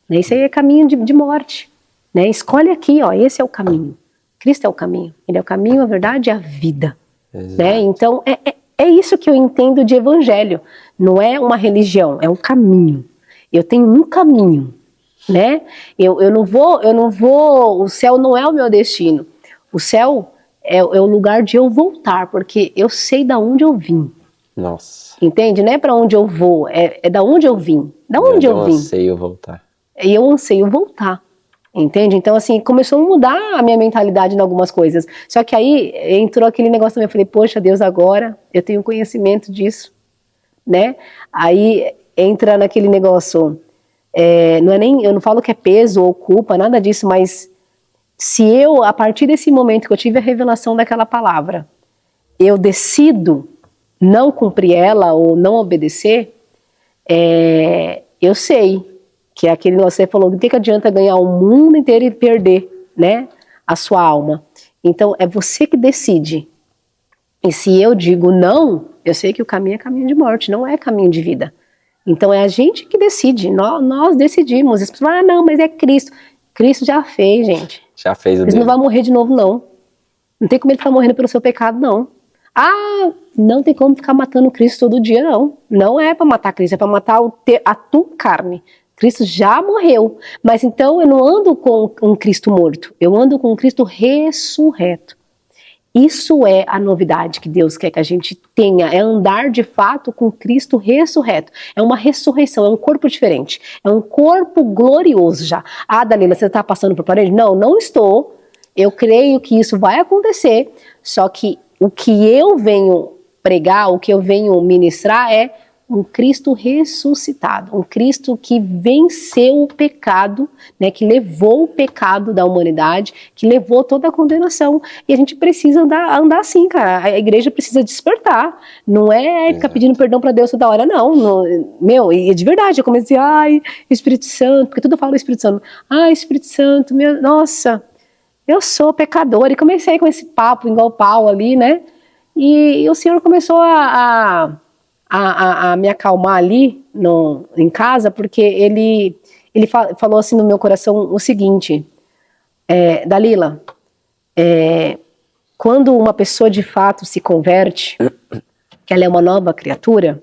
Né? Isso aí é caminho de morte. Né? Escolhe aqui, ó, esse é o caminho. Cristo é o caminho. Ele é o caminho, a verdade e a vida. Né? Então, é isso que eu entendo de evangelho. Não é uma religião, é um caminho. Eu tenho um caminho. Né? Eu não vou, o céu não é o meu destino. O céu é o lugar de eu voltar, porque eu sei da onde eu vim. Nossa. Entende? Não é para onde eu vou, é da onde eu vim. Da onde eu vim. Eu anseio voltar. E eu anseio voltar. Entende? Então, assim, começou a mudar a minha mentalidade em algumas coisas. Só que aí entrou aquele negócio também. Eu falei, poxa, Deus, agora eu tenho conhecimento disso. Né? Aí entra naquele negócio. Eu não falo que é peso ou culpa, nada disso, mas se eu, a partir desse momento que eu tive a revelação daquela palavra, eu decido não cumprir ela ou não obedecer, eu sei que é aquele que você falou, o que adianta ganhar o mundo inteiro e perder, né, a sua alma. Então é você que decide. E se eu digo não, eu sei que o caminho é caminho de morte, não é caminho de vida. Então é a gente que decide, nós decidimos. As pessoas falam, não, mas é Cristo. Cristo já fez, gente. Já fez o Ele não vai morrer de novo, não. Não tem como ele ficar morrendo pelo seu pecado, não. Não tem como ficar matando Cristo todo dia, não. Não é para matar Cristo, é para matar a tua carne. Cristo já morreu. Mas então eu não ando com um Cristo morto. Eu ando com um Cristo ressurreto. Isso é a novidade que Deus quer que a gente tenha, é andar de fato com Cristo ressurreto. É uma ressurreição, é um corpo diferente, é um corpo glorioso já. Dalila, você está passando por parede? Não, não estou. Eu creio que isso vai acontecer, só que o que eu venho pregar, o que eu venho ministrar é um Cristo ressuscitado, um Cristo que venceu o pecado, né, que levou o pecado da humanidade, que levou toda a condenação. E a gente precisa andar assim, cara. A igreja precisa despertar. Não é ficar pedindo perdão para Deus toda hora, não. E de verdade, eu comecei, Espírito Santo, porque tudo eu falo Espírito Santo. Espírito Santo, nossa, eu sou pecador. E comecei com esse papo igual pau ali, né? E o Senhor começou a me acalmar ali em casa, porque ele ele falou assim no meu coração o seguinte, Dalila, quando uma pessoa de fato se converte, que ela é uma nova criatura,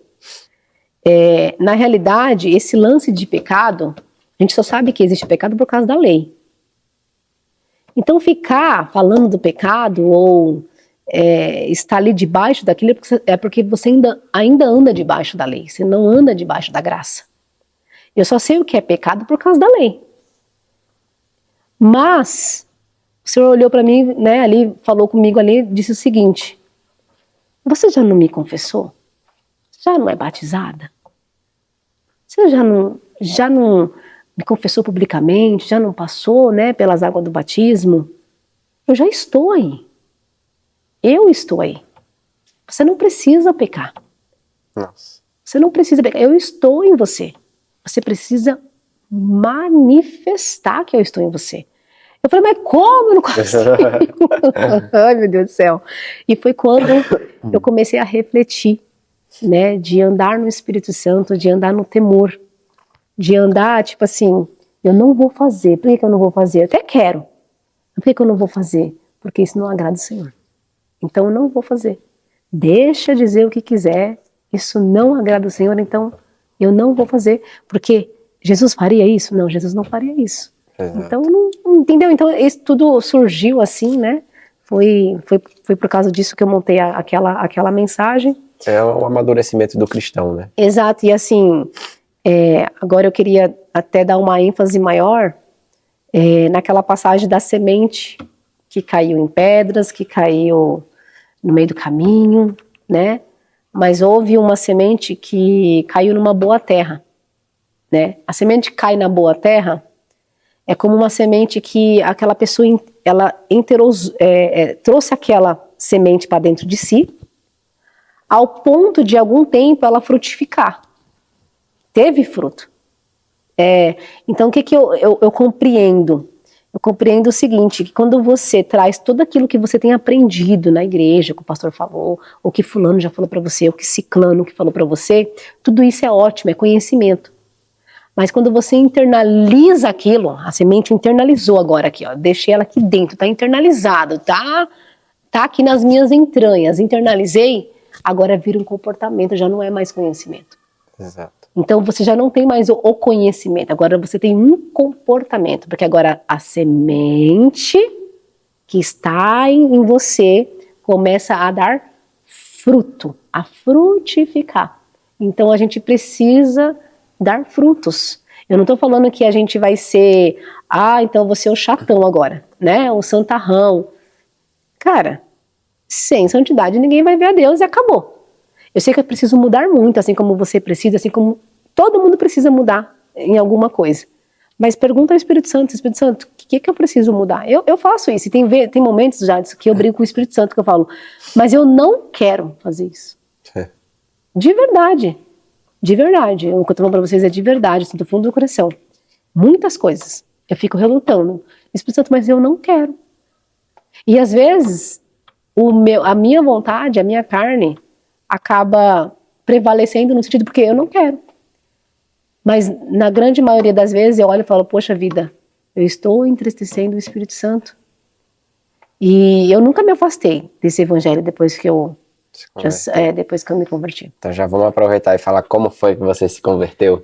na realidade, esse lance de pecado, a gente só sabe que existe pecado por causa da lei. Então ficar falando do pecado ou estar ali debaixo daquilo é porque você ainda anda debaixo da lei, você não anda debaixo da graça. Eu só sei o que é pecado por causa da lei. Mas o Senhor olhou para mim, né, ali, falou comigo ali, disse o seguinte: você já não me confessou? Já não é batizada? Você já não me confessou publicamente? Já não passou, né, pelas águas do batismo? Eu já estou aí. Eu estou aí. Você não precisa pecar. Nossa. Você não precisa pecar. Eu estou em você. Você precisa manifestar que eu estou em você. Eu falei, mas como? Eu não consigo. Ai, meu Deus do céu. E foi quando eu comecei a refletir, né, de andar no Espírito Santo, de andar no temor, de andar, tipo assim, eu não vou fazer. Por que eu não vou fazer? Eu até quero. Por que eu não vou fazer? Porque isso não agrada o Senhor. Então eu não vou fazer. Deixa dizer o que quiser, isso não agrada o Senhor, então eu não vou fazer. Porque Jesus faria isso? Não, Jesus não faria isso. Exato. Então, não entendeu? Então isso tudo surgiu assim, né? Foi por causa disso que eu montei aquela mensagem. É o amadurecimento do cristão, né? Exato, e assim, agora eu queria até dar uma ênfase maior naquela passagem da semente que caiu em pedras, que caiu no meio do caminho, né? Mas houve uma semente que caiu numa boa terra, né? A semente que cai na boa terra é como uma semente que aquela pessoa, ela trouxe aquela semente para dentro de si, ao ponto de algum tempo ela frutificar. Teve fruto. Então o que eu compreendo? Eu compreendo o seguinte, que quando você traz tudo aquilo que você tem aprendido na igreja, que o pastor falou, ou que fulano já falou para você, ou que ciclano que falou para você, tudo isso é ótimo, é conhecimento. Mas quando você internaliza aquilo, a semente internalizou agora aqui, ó, deixei ela aqui dentro, tá internalizado, tá aqui nas minhas entranhas, internalizei, agora vira um comportamento, já não é mais conhecimento. Exato. Então você já não tem mais o conhecimento, agora você tem um comportamento, porque agora a semente que está em você começa a dar fruto, a frutificar. Então a gente precisa dar frutos. Eu não estou falando que a gente vai ser, então você é o chatão agora, né? O santarrão. Cara, sem santidade ninguém vai ver a Deus e acabou. Eu sei que eu preciso mudar muito, assim como você precisa, assim como todo mundo precisa mudar em alguma coisa. Mas pergunta ao Espírito Santo, o que eu preciso mudar? Eu faço isso, e tem momentos já que eu brigo com o Espírito Santo, que eu falo, mas eu não quero fazer isso. De verdade. De verdade. O que eu tô falando pra vocês é de verdade, assim, do fundo do coração. Muitas coisas. Eu fico relutando. Espírito Santo, mas eu não quero. E às vezes, a minha vontade, a minha carne, acaba prevalecendo no sentido porque eu não quero. Mas na grande maioria das vezes eu olho e falo, poxa vida, eu estou entristecendo o Espírito Santo. E eu nunca me afastei desse evangelho depois que eu me converti. Então já vamos aproveitar e falar como foi que você se converteu.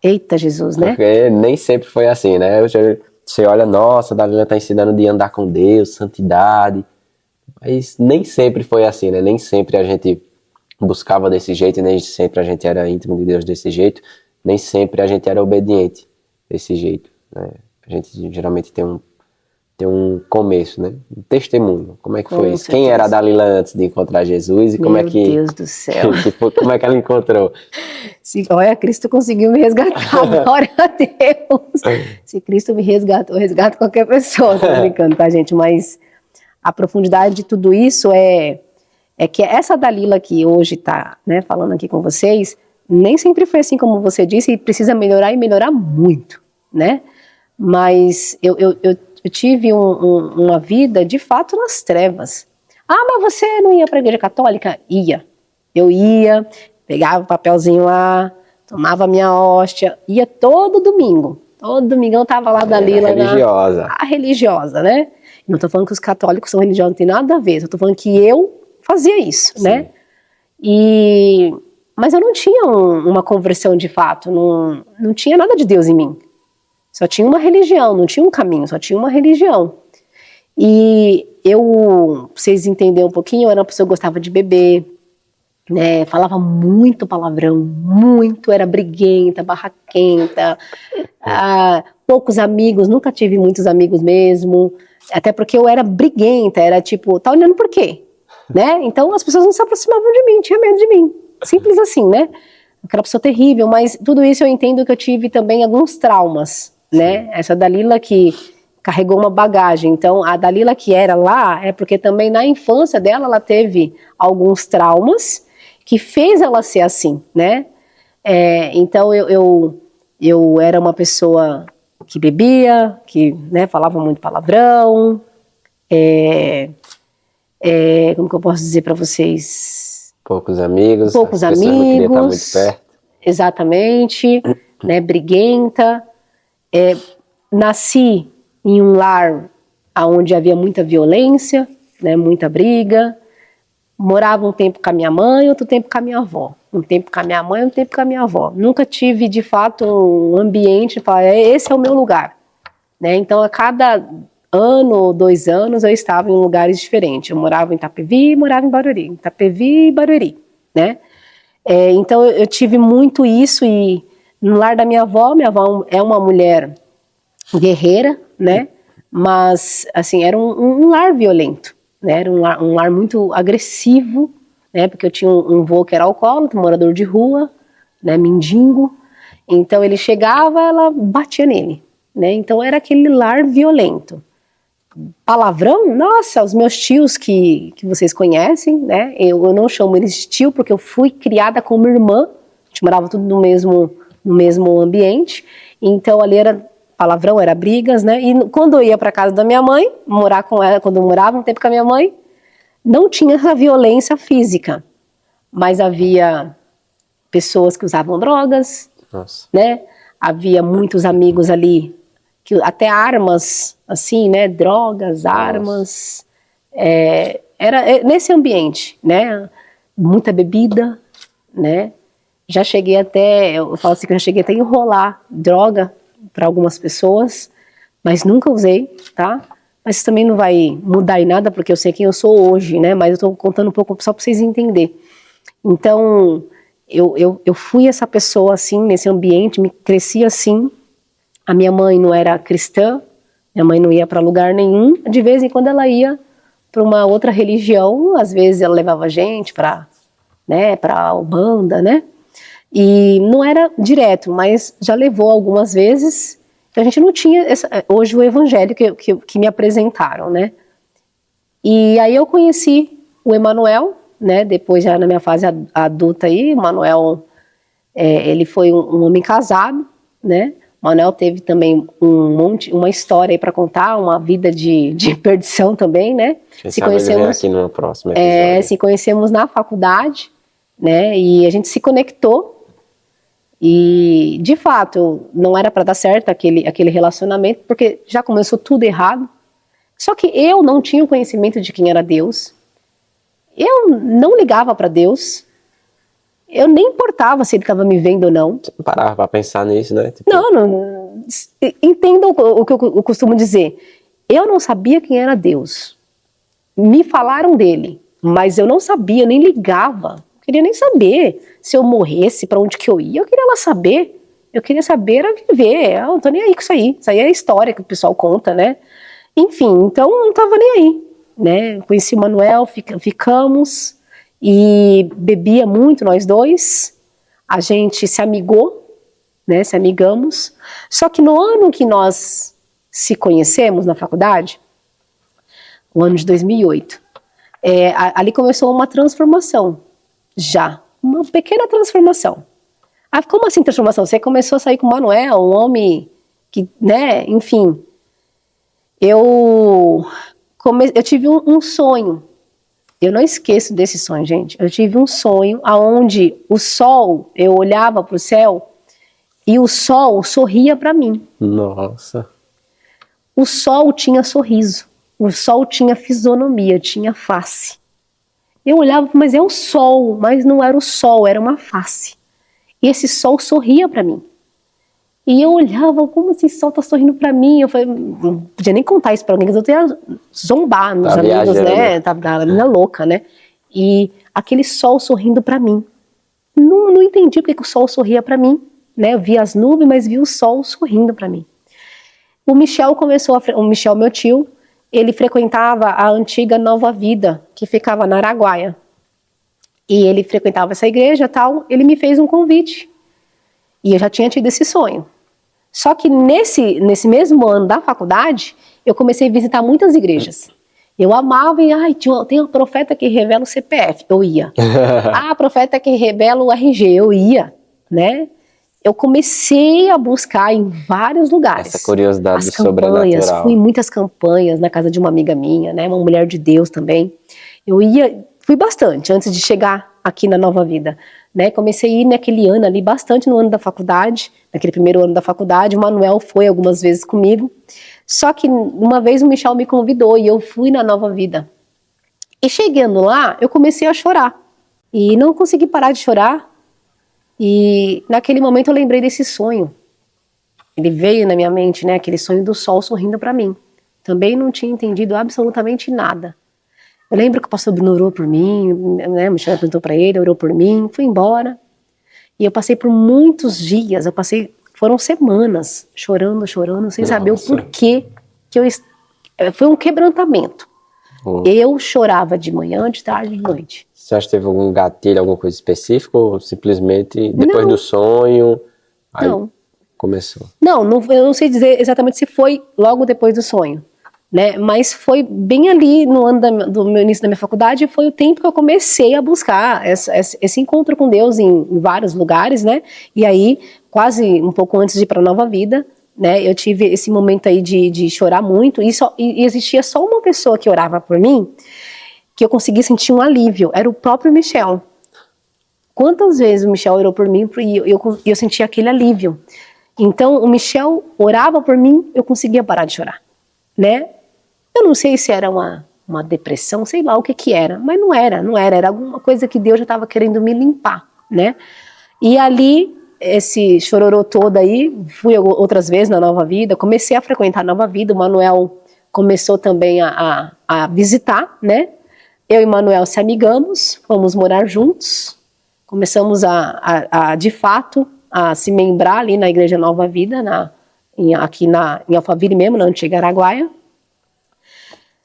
Eita Jesus, né? Porque nem sempre foi assim, né? Você olha, nossa, a Dalila tá ensinando de andar com Deus, santidade. Mas nem sempre foi assim, né? Nem sempre a gente buscava desse jeito, nem sempre a gente era íntimo de Deus desse jeito, nem sempre a gente era obediente desse jeito, né? A gente geralmente tem um começo, né? Um testemunho. Como é que foi isso? Quem era a Dalila antes de encontrar Jesus e como é que... Meu Deus do céu. Como é que ela encontrou? Olha, Cristo conseguiu me resgatar, glória a Deus. Se Cristo me resgatou, eu resgato qualquer pessoa. Tô brincando, tá, gente? Mas a profundidade de tudo isso é que essa Dalila que hoje tá, né, falando aqui com vocês, nem sempre foi assim como você disse, e precisa melhorar e melhorar muito, né? Mas eu tive uma vida, de fato, nas trevas. Mas você não ia para a igreja católica? Ia. Eu ia, pegava o papelzinho lá, tomava minha hóstia, ia todo domingo. Todo domingão eu tava lá da Lila. Religiosa. A religiosa, né? Não tô falando que os católicos são religiosos, não tem nada a ver. Eu tô falando que eu fazia isso, sim, né? Mas eu não tinha uma conversão de fato, não tinha nada de Deus em mim. Só tinha uma religião, não tinha um caminho, só tinha uma religião. E pra vocês entenderem um pouquinho, eu era uma pessoa que gostava de beber, né? Falava muito palavrão, muito, era briguenta, barraquenta, poucos amigos, nunca tive muitos amigos mesmo, até porque eu era briguenta, era tipo, tá olhando por quê? Né? Então as pessoas não se aproximavam de mim, tinha medo de mim, simples assim, né? Aquela pessoa terrível, mas tudo isso eu entendo que eu tive também alguns traumas, né? Essa Dalila que carregou uma bagagem, então a Dalila que era lá é porque também na infância dela ela teve alguns traumas que fez ela ser assim, né? Então eu era uma pessoa que bebia, que, né, falava muito palavrão, como que eu posso dizer para vocês? Poucos amigos, poucos as pessoas amigos, não queriam estar muito perto. Exatamente, né, briguenta. Nasci em um lar onde havia muita violência, né, muita briga. Morava um tempo com a minha mãe, outro tempo com a minha avó. Um tempo com a minha mãe, um tempo com a minha avó. Nunca tive, de fato, um ambiente para falar, esse é o meu lugar. Né? Então, a cada ano ou 2 anos, eu estava em lugares diferentes. Eu morava em Itapevi e morava em Barueri. Itapevi e Barueri, né? Então, eu tive muito isso. E no lar da minha avó é uma mulher guerreira, né? Mas, assim, era um lar violento. Né, era um lar muito agressivo, né, porque eu tinha um vô que era alcoólatra, morador de rua, né, mendigo, então ele chegava, ela batia nele, né, então era aquele lar violento. Palavrão, nossa, os meus tios que vocês conhecem, né, eu não chamo eles de tio porque eu fui criada como irmã, a gente morava tudo no mesmo ambiente, então ali era palavrão, era brigas, né? E quando eu ia para casa da minha mãe, morar com ela, quando eu morava um tempo com a minha mãe, não tinha essa violência física, mas havia pessoas que usavam drogas, nossa, né? Havia muitos amigos ali, que até armas, assim, né? Drogas, nossa, armas, era nesse ambiente, né? Muita bebida, né? Já cheguei até, eu falo assim que eu já cheguei até a enrolar droga para algumas pessoas, mas nunca usei, tá? Mas isso também não vai mudar em nada, porque eu sei quem eu sou hoje, né? Mas eu tô contando um pouco só para vocês entenderem. Então, eu fui essa pessoa assim, nesse ambiente, me cresci assim. A minha mãe não era cristã, minha mãe não ia para lugar nenhum. De vez em quando ela ia para uma outra religião, às vezes ela levava a gente para, né, para Ubanda, né? E não era direto, mas já levou algumas vezes. A gente não tinha hoje o evangelho que me apresentaram, né? E aí eu conheci o Emanuel, né? Depois já na minha fase adulta aí, o Emanuel, ele foi um homem casado, né? O Emanuel teve também uma história aí para contar, uma vida de perdição também, né? Se conhecemos aqui no próximo episódio. Se conhecemos na faculdade, né? E a gente se conectou. E, de fato, não era para dar certo aquele relacionamento, porque já começou tudo errado. Só que eu não tinha o conhecimento de quem era Deus. Eu não ligava para Deus. Eu nem importava se ele estava me vendo ou não. Você não parava para pensar nisso, né? Tipo... Não. Entendam o que eu costumo dizer. Eu não sabia quem era Deus. Me falaram dele, mas eu não sabia, nem ligava. Queria nem saber se eu morresse, para onde que eu ia. Eu queria lá saber. Eu queria saber era viver. Eu não tô nem aí com isso aí. Isso aí é a história que o pessoal conta, né? Enfim, então não tava nem aí, né? Conheci o Manuel, ficamos e bebia muito nós dois. A gente se amigou, né? Se amigamos. Só que no ano que nós se conhecemos na faculdade, o ano de 2008, ali começou uma transformação. Já, uma pequena transformação. Como assim transformação? Você começou a sair com o Manuel, um homem que, né, enfim. Eu tive um sonho Eu não esqueço desse sonho, gente. Eu tive um sonho onde o sol, eu olhava para o céu e o sol sorria para mim. Nossa. O sol tinha sorriso, o sol tinha fisionomia, tinha face. Eu olhava, mas é o sol, mas não era o sol, era uma face. E esse sol sorria para mim. E eu olhava, como esse sol tá sorrindo para mim? Eu falei, não podia nem contar isso para alguém, que eu ia zombar meus amigos, né? Tá menina louca, né? E aquele sol sorrindo para mim. Não entendi porque que o sol sorria para mim, né? Eu via as nuvens, mas via o sol sorrindo para mim. O Michel, meu tio, ele frequentava a antiga Nova Vida, que ficava na Araguaia. E ele frequentava essa igreja e tal, ele me fez um convite. E eu já tinha tido esse sonho. Só que nesse mesmo ano da faculdade, eu comecei a visitar muitas igrejas. Eu amava e, tem uma profeta que revela o CPF, eu ia. A profeta que revela o RG, eu ia, né? Eu comecei a buscar em vários lugares. Essa curiosidade sobrenatural. Fui em muitas campanhas na casa de uma amiga minha, né? Uma mulher de Deus também. Fui bastante antes de chegar aqui na Nova Vida, né? Comecei a ir naquele ano ali, bastante no ano da faculdade, naquele primeiro ano da faculdade. O Manuel foi algumas vezes comigo. Só que uma vez o Michel me convidou e eu fui na Nova Vida. E chegando lá, eu comecei a chorar. E não consegui parar de chorar. E naquele momento eu lembrei desse sonho. Ele veio na minha mente, né? Aquele sonho do sol sorrindo para mim. Também não tinha entendido absolutamente nada. Eu lembro que o pastor Bruno orou por mim, né? O Michel perguntou para ele, orou por mim, fui embora. E eu passei por muitos dias, foram semanas chorando, sem saber o porquê que foi um quebrantamento. Eu chorava de manhã, de tarde, de noite. Você acha que teve algum gatilho, alguma coisa específica, ou simplesmente depois do sonho, aí começou? Não, eu não sei dizer exatamente se foi logo depois do sonho, né? Mas foi bem ali no ano do meu início da minha faculdade, foi o tempo que eu comecei a buscar esse encontro com Deus em vários lugares, né? E aí, quase um pouco antes de ir para a Nova Vida, né? Eu tive esse momento aí de chorar muito, e existia só uma pessoa que orava por mim, que eu consegui sentir um alívio, era o próprio Michel. Quantas vezes o Michel orou por mim e eu sentia aquele alívio. Então o Michel orava por mim, eu conseguia parar de chorar, né? Eu não sei se era uma depressão, sei lá o que era, mas não era alguma coisa que Deus já estava querendo me limpar, né? E ali, esse chororô todo aí, fui outras vezes na Nova Vida, comecei a frequentar a Nova Vida, o Manuel começou também a visitar, né? Eu e Manuel se amigamos, fomos morar juntos, começamos de fato, a se membrar ali na Igreja Nova Vida, aqui em Alphaville mesmo, na antiga Araguaia.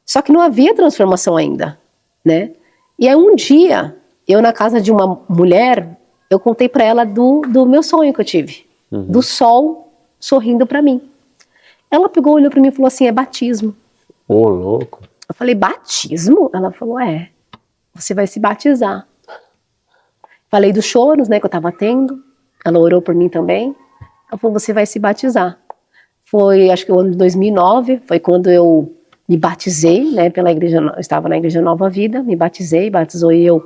Só que não havia transformação ainda, né? E aí um dia, eu na casa de uma mulher, eu contei para ela do meu sonho que eu tive, do sol sorrindo para mim. Ela pegou, olhou para mim e falou assim, é batismo. Ô, louco. Eu falei, batismo? Ela falou, você vai se batizar. Falei dos choros, né, que eu estava tendo. Ela orou por mim também. Ela falou, você vai se batizar. Foi, acho que o ano de 2009, foi quando eu me batizei, né, pela igreja, eu estava na Igreja Nova Vida, me batizou eu,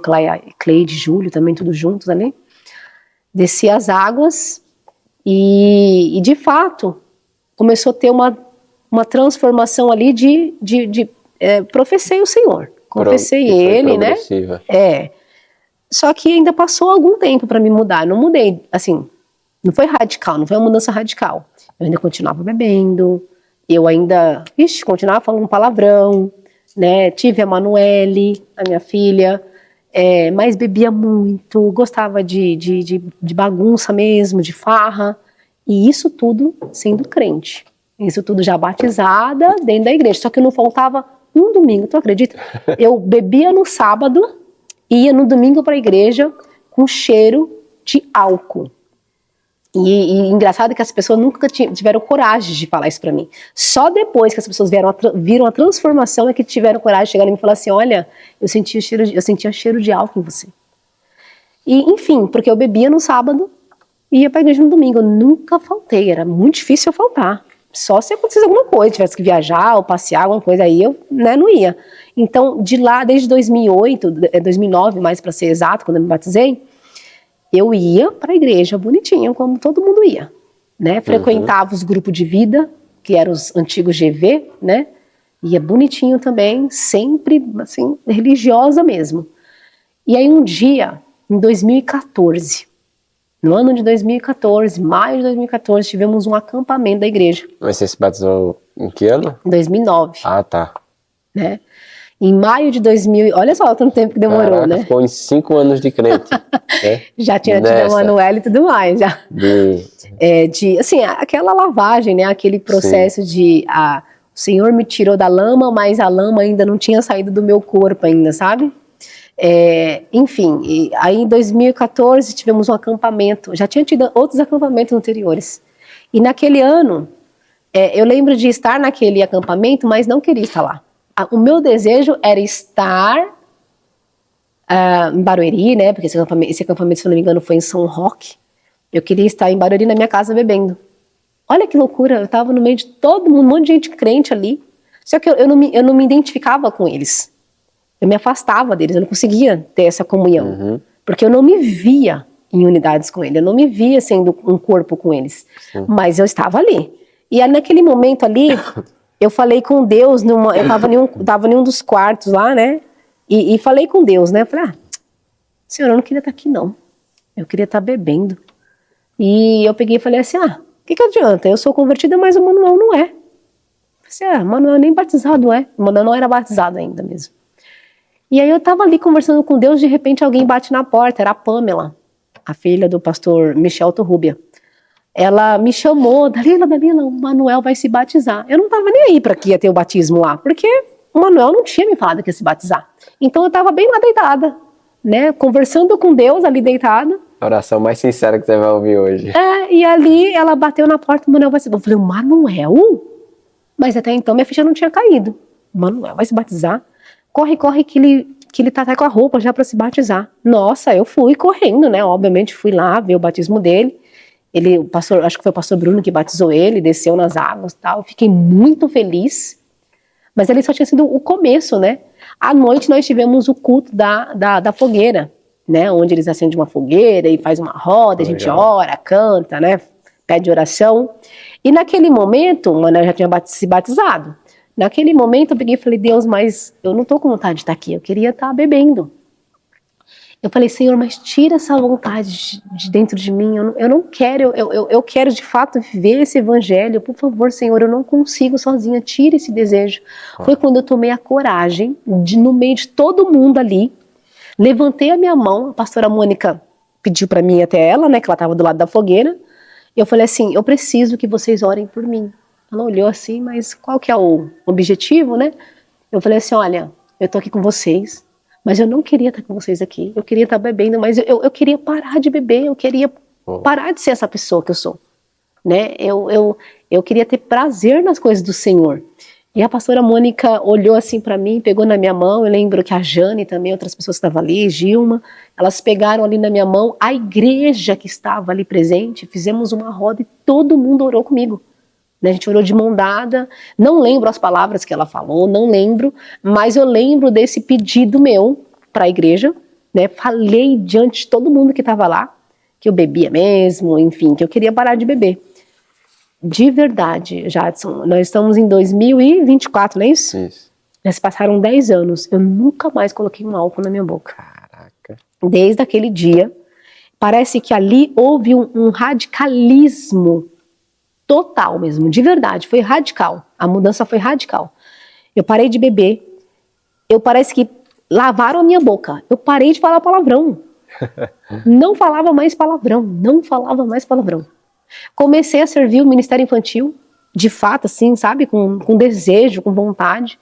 Cleide, Júlio, também tudo juntos ali. Desci as águas e de fato, começou a ter uma transformação ali professei o Senhor, confessei Ele, né? Só que ainda passou algum tempo para me mudar, não mudei, assim, não foi radical, não foi uma mudança radical. Eu ainda continuava bebendo, eu ainda, continuava falando palavrão, né? Tive a Manuele, a minha filha, mas bebia muito, gostava de bagunça mesmo, de farra, e isso tudo sendo crente. Isso tudo já batizada dentro da igreja. Só que não faltava um domingo, tu acredita? Eu bebia no sábado e ia no domingo para a igreja com cheiro de álcool. E engraçado que as pessoas nunca tiveram coragem de falar isso para mim. Só depois que as pessoas viram a transformação é que tiveram coragem de chegar em mim e falar assim, olha, eu sentia cheiro de álcool em você. E enfim, porque eu bebia no sábado e ia para a igreja no domingo. Eu nunca faltei, era muito difícil eu faltar. Só se acontecesse alguma coisa, tivesse que viajar ou passear, alguma coisa, aí eu, né, não ia. Então, de lá, desde 2008, 2009, mais para ser exato, quando eu me batizei, eu ia para a igreja bonitinho, como todo mundo ia, né? Frequentava os grupos de vida, que eram os antigos GV, né? Ia bonitinho também, sempre, assim, religiosa mesmo. E aí um dia, em 2014, no ano de 2014, maio de 2014, tivemos um acampamento da igreja. Mas você se batizou em que ano? Em 2009. Ah, tá. Né? Em maio de 2000, olha só o tanto tempo que demorou, Caraca, né? ficou em 5 anos de crente. Né? Já tinha tido a Emanuele e tudo mais, já. Assim, aquela lavagem, né? Aquele processo o Senhor me tirou da lama, mas a lama ainda não tinha saído do meu corpo ainda, sabe? Enfim, aí em 2014 tivemos um acampamento, já tinha tido outros acampamentos anteriores. E naquele ano, eu lembro de estar naquele acampamento, mas não queria estar lá. O meu desejo era estar em Barueri, né? Porque esse acampamento, se não me engano, foi em São Roque. Eu queria estar em Barueri na minha casa bebendo. Olha que loucura, eu estava no meio de todo mundo, um monte de gente crente ali. Só que eu não me identificava com eles. Eu me afastava deles, eu não conseguia ter essa comunhão. Porque eu não me via em unidades com eles, eu não me via sendo um corpo com eles. Mas eu estava ali. E aí, naquele momento ali, eu falei com Deus, eu tava em um dos quartos lá, né? E falei com Deus, né? Eu falei, Senhor, eu não queria estar aqui, não. Eu queria estar bebendo. E eu peguei e falei assim, o que adianta? Eu sou convertida, mas o Manuel não é. Eu falei, Manuel nem batizado é. O Manuel não era batizado ainda mesmo. E aí eu tava ali conversando com Deus, de repente alguém bate na porta, era a Pamela, a filha do pastor Michel Torrubia. Ela me chamou, Dalila, o Manuel vai se batizar. Eu não tava nem aí para que ia ter o batismo lá, porque o Manuel não tinha me falado que ia se batizar. Então eu tava bem lá deitada, né, conversando com Deus ali deitada. A oração mais sincera que você vai ouvir hoje. E ali ela bateu na porta, o Manuel vai se batizar. Eu falei, o Manuel? Mas até então minha ficha não tinha caído. O Manuel vai se batizar? Corre que ele tá até com a roupa já para se batizar. Nossa, eu fui correndo, né, obviamente fui lá ver o batismo dele. O pastor, acho que foi o pastor Bruno que batizou ele, desceu nas águas e tal. Fiquei muito feliz. Mas ele só tinha sido o começo, né? À noite nós tivemos o culto da fogueira, né? Onde eles acendem uma fogueira e faz uma roda, a gente ora, canta, né? Pede oração. E naquele momento, o Manuel já tinha se batizado. Naquele momento eu peguei e falei, Deus, mas eu não tô com vontade de estar aqui, eu queria estar bebendo. Eu falei, Senhor, mas tira essa vontade de dentro de mim, eu não quero, eu quero de fato viver esse evangelho, por favor, Senhor, eu não consigo sozinha, tira esse desejo. Foi quando eu tomei a coragem, no meio de todo mundo ali, levantei a minha mão, a pastora Mônica pediu para mim até ela, né, que ela estava do lado da fogueira, e eu falei assim, eu preciso que vocês orem por mim. Ela olhou assim, mas qual que é o objetivo, né? Eu falei assim, olha, eu tô aqui com vocês, mas eu não queria estar com vocês aqui, eu queria estar bebendo, mas eu queria parar de beber, eu queria parar de ser essa pessoa que eu sou, né? Eu queria ter prazer nas coisas do Senhor. E a pastora Mônica olhou assim para mim, pegou na minha mão, eu lembro que a Jane também, outras pessoas que estavam ali, Gilma, elas pegaram ali na minha mão, a igreja que estava ali presente, fizemos uma roda e todo mundo orou comigo. A gente orou de mão dada, não lembro as palavras que ela falou, não lembro, mas eu lembro desse pedido meu para a igreja, né? Falei diante de todo mundo que estava lá, que eu bebia mesmo, enfim, que eu queria parar de beber. De verdade, Jadson, nós estamos em 2024, não é isso? Isso. Já se passaram 10 anos, eu nunca mais coloquei um álcool na minha boca. Caraca. Desde aquele dia, parece que ali houve um radicalismo total mesmo, de verdade, foi radical. A mudança foi radical. Eu parei de beber, parece que lavaram a minha boca. Eu parei de falar palavrão. Não falava mais palavrão, não falava mais palavrão. Comecei a servir o Ministério Infantil, de fato, assim, sabe, com desejo, com vontade.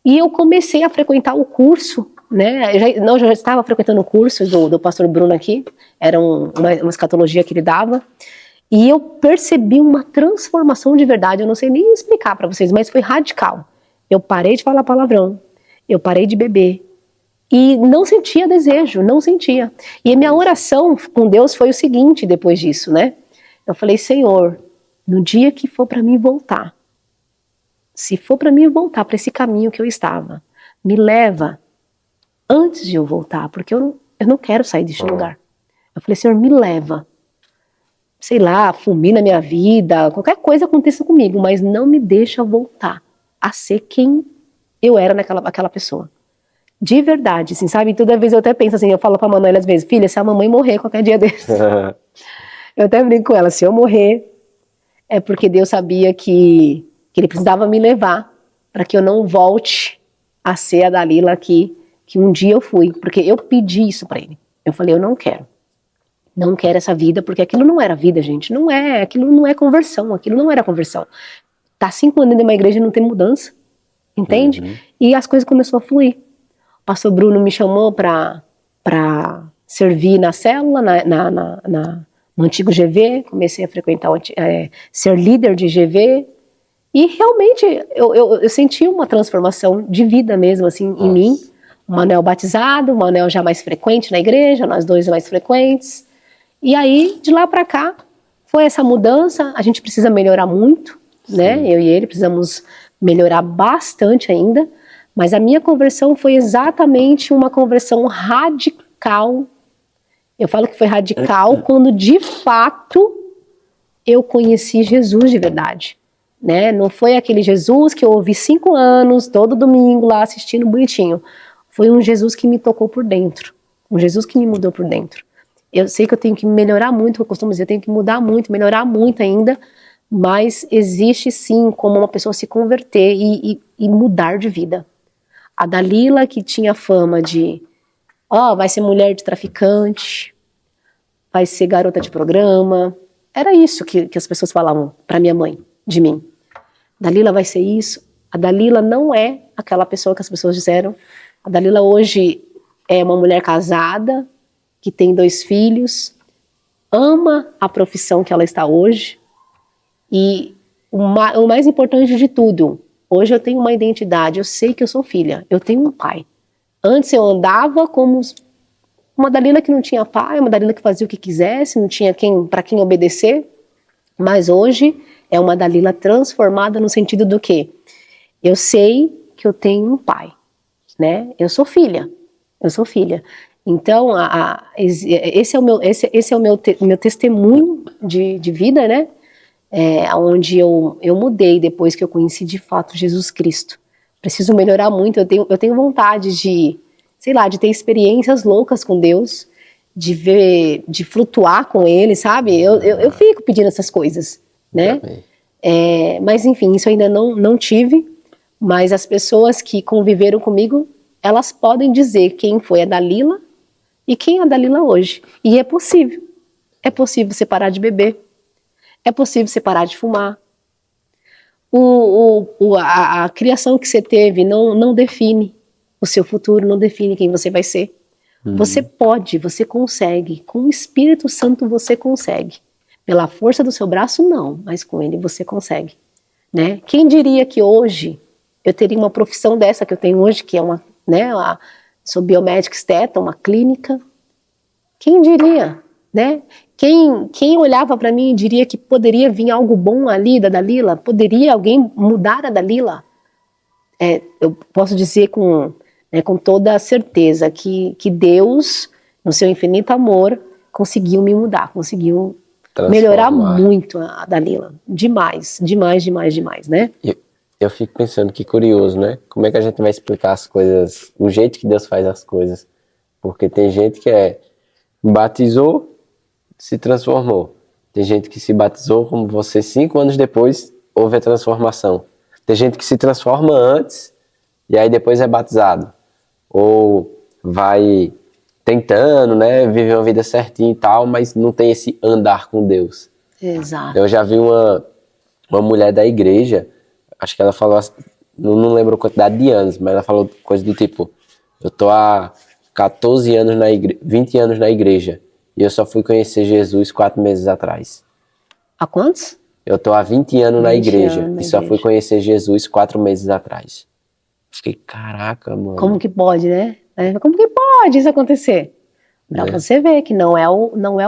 E eu comecei a frequentar o curso, né? Eu já estava frequentando o curso do pastor Bruno aqui, era uma escatologia que ele dava. E eu percebi uma transformação de verdade, eu não sei nem explicar para vocês, mas foi radical. Eu parei de falar palavrão, eu parei de beber e não sentia desejo, não sentia. E a minha oração com Deus foi o seguinte depois disso, né? Eu falei, Senhor, no dia que for para mim voltar, se for para mim voltar para esse caminho que eu estava, me leva antes de eu voltar, porque eu não quero sair deste lugar. Eu falei, Senhor, me leva. Sei lá, fulmina minha vida, qualquer coisa aconteça comigo, mas não me deixa voltar a ser quem eu era aquela pessoa. De verdade, assim, sabe? Toda vez eu até penso assim, eu falo pra Manoela às vezes, filha, se a mamãe morrer qualquer dia desses, eu até brinco com ela, se eu morrer, é porque Deus sabia que Ele precisava me levar para que eu não volte a ser a Dalila que um dia eu fui, porque eu pedi isso para Ele. Eu falei, eu não quero. Não quero essa vida, porque aquilo não era vida, gente. Não é, aquilo não é conversão, aquilo não era conversão. Tá 5 anos dentro de uma igreja e não tem mudança, entende? Uhum. E as coisas começaram a fluir. O pastor Bruno me chamou para servir na célula, no antigo GV, comecei a frequentar, ser líder de GV, e realmente eu senti uma transformação de vida mesmo, assim, em mim. O Manuel batizado, o Manuel já mais frequente na igreja, nós dois mais frequentes. E aí, de lá para cá, foi essa mudança. A gente precisa melhorar muito, né? Eu e ele precisamos melhorar bastante ainda. Mas a minha conversão foi exatamente uma conversão radical. Eu falo que foi radical quando, de fato, eu conheci Jesus de verdade. Né? Não foi aquele Jesus que eu ouvi 5 anos, todo domingo lá assistindo bonitinho. Foi um Jesus que me tocou por dentro. Um Jesus que me mudou por dentro. Eu sei que eu tenho que melhorar muito, eu costumo dizer, eu tenho que mudar muito, melhorar muito ainda, mas existe sim como uma pessoa se converter e mudar de vida. A Dalila, que tinha fama de, vai ser mulher de traficante, vai ser garota de programa, era isso que as pessoas falavam para minha mãe, de mim. Dalila vai ser isso. A Dalila não é aquela pessoa que as pessoas disseram. A Dalila hoje é uma mulher casada, que tem 2 filhos, ama a profissão que ela está hoje, e o mais importante de tudo, hoje eu tenho uma identidade, eu sei que eu sou filha, eu tenho um pai. Antes eu andava como uma Dalila que não tinha pai, uma Dalila que fazia o que quisesse, não tinha para quem obedecer, mas hoje é uma Dalila transformada no sentido do quê? Eu sei que eu tenho um pai, né? Eu sou filha. Então, esse é o meu testemunho de vida, né? Onde eu mudei depois que eu conheci de fato Jesus Cristo. Preciso melhorar muito, eu tenho vontade de, sei lá, de ter experiências loucas com Deus, de flutuar com Ele, sabe? Eu fico pedindo essas coisas, né? Mas enfim, isso ainda não tive, mas as pessoas que conviveram comigo, elas podem dizer quem foi a Dalila e quem é a Dalila hoje. E é possível. É possível você parar de beber. É possível você parar de fumar. A criação que você teve não define o seu futuro, não define quem você vai ser. Você pode, você consegue. Com o Espírito Santo você consegue. Pela força do seu braço, não. Mas com ele você consegue. Né? Quem diria que hoje eu teria uma profissão dessa que eu tenho hoje, que é sou biomédica esteta, uma clínica. Quem diria, né? Quem olhava para mim e diria que poderia vir algo bom ali da Dalila? Poderia alguém mudar a Dalila? Eu posso dizer com toda a certeza que Deus, no seu infinito amor, conseguiu me mudar, conseguiu melhorar muito a Dalila. Demais, né? Eu fico pensando que curioso, né? Como é que a gente vai explicar as coisas, o jeito que Deus faz as coisas? Porque tem gente que batizou, se transformou. Tem gente que se batizou como você 5 anos depois, houve a transformação. Tem gente que se transforma antes e aí depois é batizado. Ou vai tentando, né, viver uma vida certinha e tal, mas não tem esse andar com Deus. Exato. Eu já vi uma mulher da igreja, acho que ela falou, não lembro a quantidade de anos, mas ela falou coisa do tipo, eu tô há 14 anos 20 anos na igreja, e eu só fui conhecer Jesus 4 meses atrás. Há quantos? Eu tô há 20 anos na igreja, e só fui conhecer Jesus 4 meses atrás. Fiquei, caraca, mano. Como que pode, né? Como que pode isso acontecer? Pra você ver que não é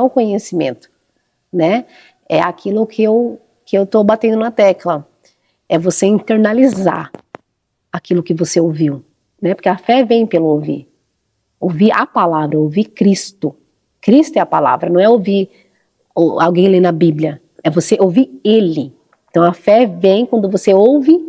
o conhecimento, né? É aquilo que eu tô batendo na tecla. É você internalizar aquilo que você ouviu. né? Porque a fé vem pelo ouvir. Ouvir a palavra, ouvir Cristo. Cristo é a palavra, não é ouvir alguém ler na Bíblia. É você ouvir Ele. Então a fé vem quando você ouve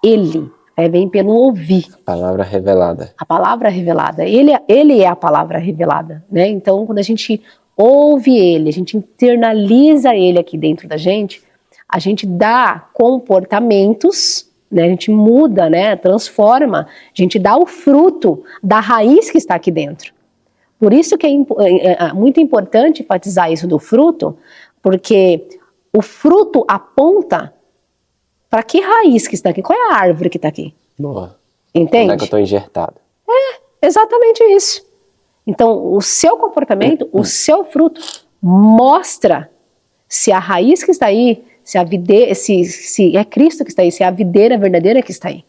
Ele. A fé vem pelo ouvir. Palavra revelada. A palavra revelada. Ele é a palavra revelada, né? Então quando a gente ouve Ele, a gente internaliza Ele aqui dentro da gente, a gente dá comportamentos, né? A gente muda, né? Transforma, a gente dá o fruto da raiz que está aqui dentro. Por isso que é muito importante enfatizar isso do fruto, porque o fruto aponta para que raiz que está aqui, qual é a árvore que está aqui. Boa. Entende? Onde é que eu estou injertado? Exatamente isso. Então, o seu comportamento, o seu fruto, mostra se a raiz que está aí, se é Cristo que está aí, se é a videira verdadeira que está aí.